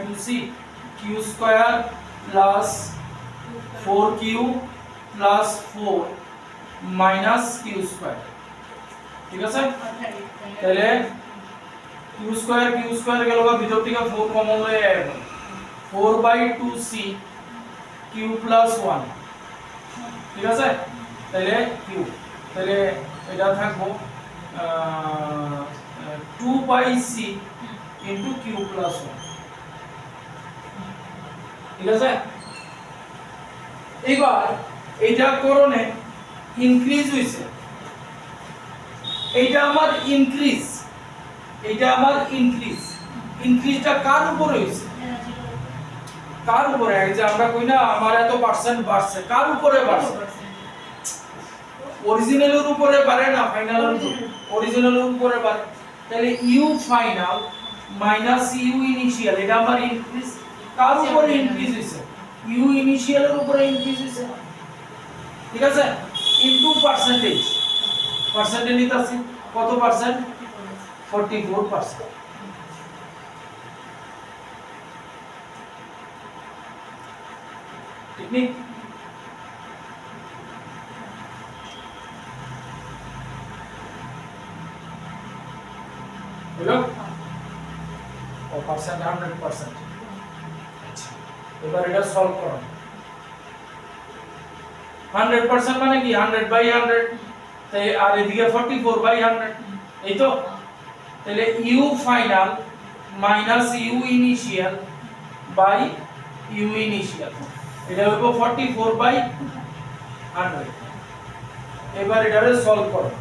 1/2c q square plus 4q plus 4 minus q square ঠিক আছে তাহলে q স্কয়ার গেল ভিতর থেকে 4 কমন হয়ে যাবে 4/2c q প্লাস 1 ঠিক আছে তাহলে q তাহলে এটা থাকবো 2/c into q plus 1 ঠিক আছে এবার এইটা করণে ইনক্রিজ হইছে এইটা আমার ইনক্রিজ ইনক্রিজটা কার উপরে হইছে কার উপরে এই যে আমরা কই না আমার এত পার্সেন্ট বাড়ছে কার উপরে বাড়ছে অরিজিনালের উপরে বাড়ে না ফাইনালের উপরে অরিজিনালের উপরে বাড়ে তাহলে U final minus U initial এটা আমার ইনক্রিজ কার উপরে ইনক্রিজ হইছে ইউ ইনিশিয়ালের উপরে ইনক্রিজ হইছে ঠিক আছে ইনটু পার্সেন্টেজ নিতাছি কত পার্সেন্ট 44% ঠিক নেই হলো ও পার্সেন্ট 100% আচ্ছা এবার এটা সলভ করো 100% মানে কি 100/100 তাই আর এদিকে 44/100 এই তো তাহলে U final minus U initial by U initial এটা হবে 44/100 এবার এটারে সলভ করো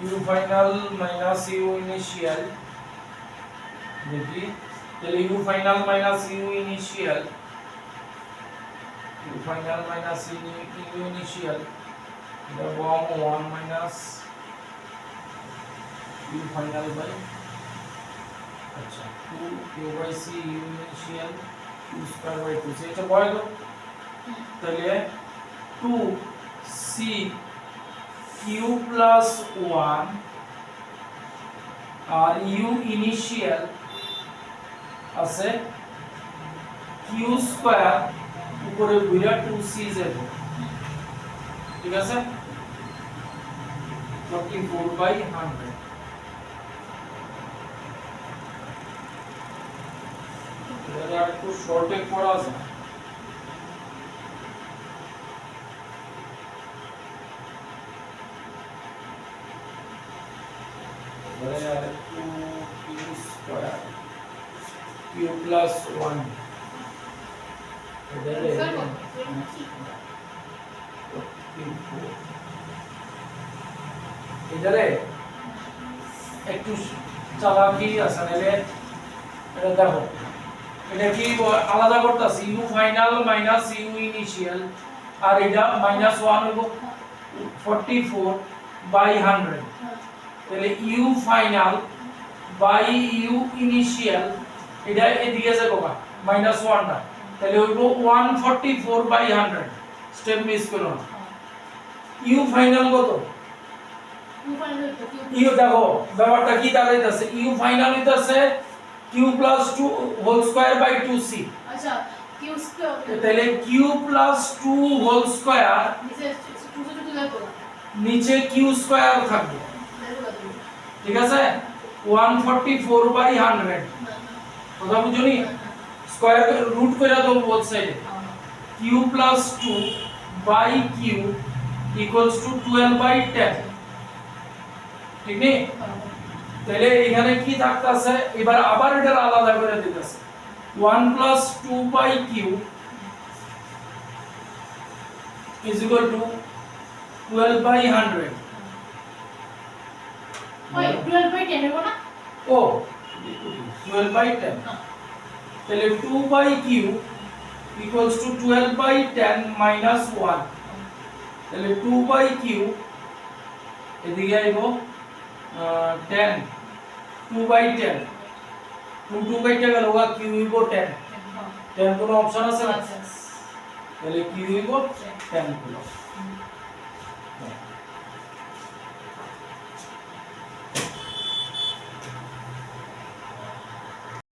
U final minus U initial দেখি তাহলে U final minus U initial এবং 1 মাইনাস ইউ ফাইনাল বাই আচ্ছা 2 q বাই c U initial q square by 2 এটা বয় দাও তাহলে 2 c q প্লাস 1 আর ইউ ইনিশিয়াল আছে q স্কয়ার উপরে ঘুরে 2c যাবে ঠিক আছে 44/100 এটা একটু শর্টে করা আছে বলে আর 2q স্কয়ার q প্লাস 1 এটারে একটু চালাকি আছে নালে এটা দেখো এটা কি আলাদা করতেছি U final minus U initial আর এটা -1 হইব 44/100 তাহলে U final by U initial এটা এদিকে যাবে কত -1 টা তাহলে হইব 144/100 স্টেপ মিস করো না ইউ ফাইনাল কত ইউ দেখো ব্যাপারটা কি দাঁড়াইতেছে ইউ ফাইনাল হইতাছে q plus 2 whole square by 2c আচ্ছা q স্কয়ার তাহলে q প্লাস 2 হোল স্কয়ার নিচে q স্কয়ার থাকবে ঠিক আছে 144/100 কথা বুঝুনি স্কয়ার রুট কইরা দাও বোথ সাইডে q plus 2 by q equals to 12/10 ঠিক নেই তাহলে এখানে কি থাকতেছে এবার আবার এটা আলাদা করে দিতেছে 1 plus 2 by q is equal to 12/100 ওই 12/10 হবে না ও 12/10 তাহলে 2 by q equals to 12/10 minus 1 তাহলে 2 বাই q এদিকে আইবো 10 2/10 2 কাইটা গেল ওয়া কি হইব 10 একদম 10 কোনো অপশন আছে না আচ্ছা তাহলে কি হইব 10 হলো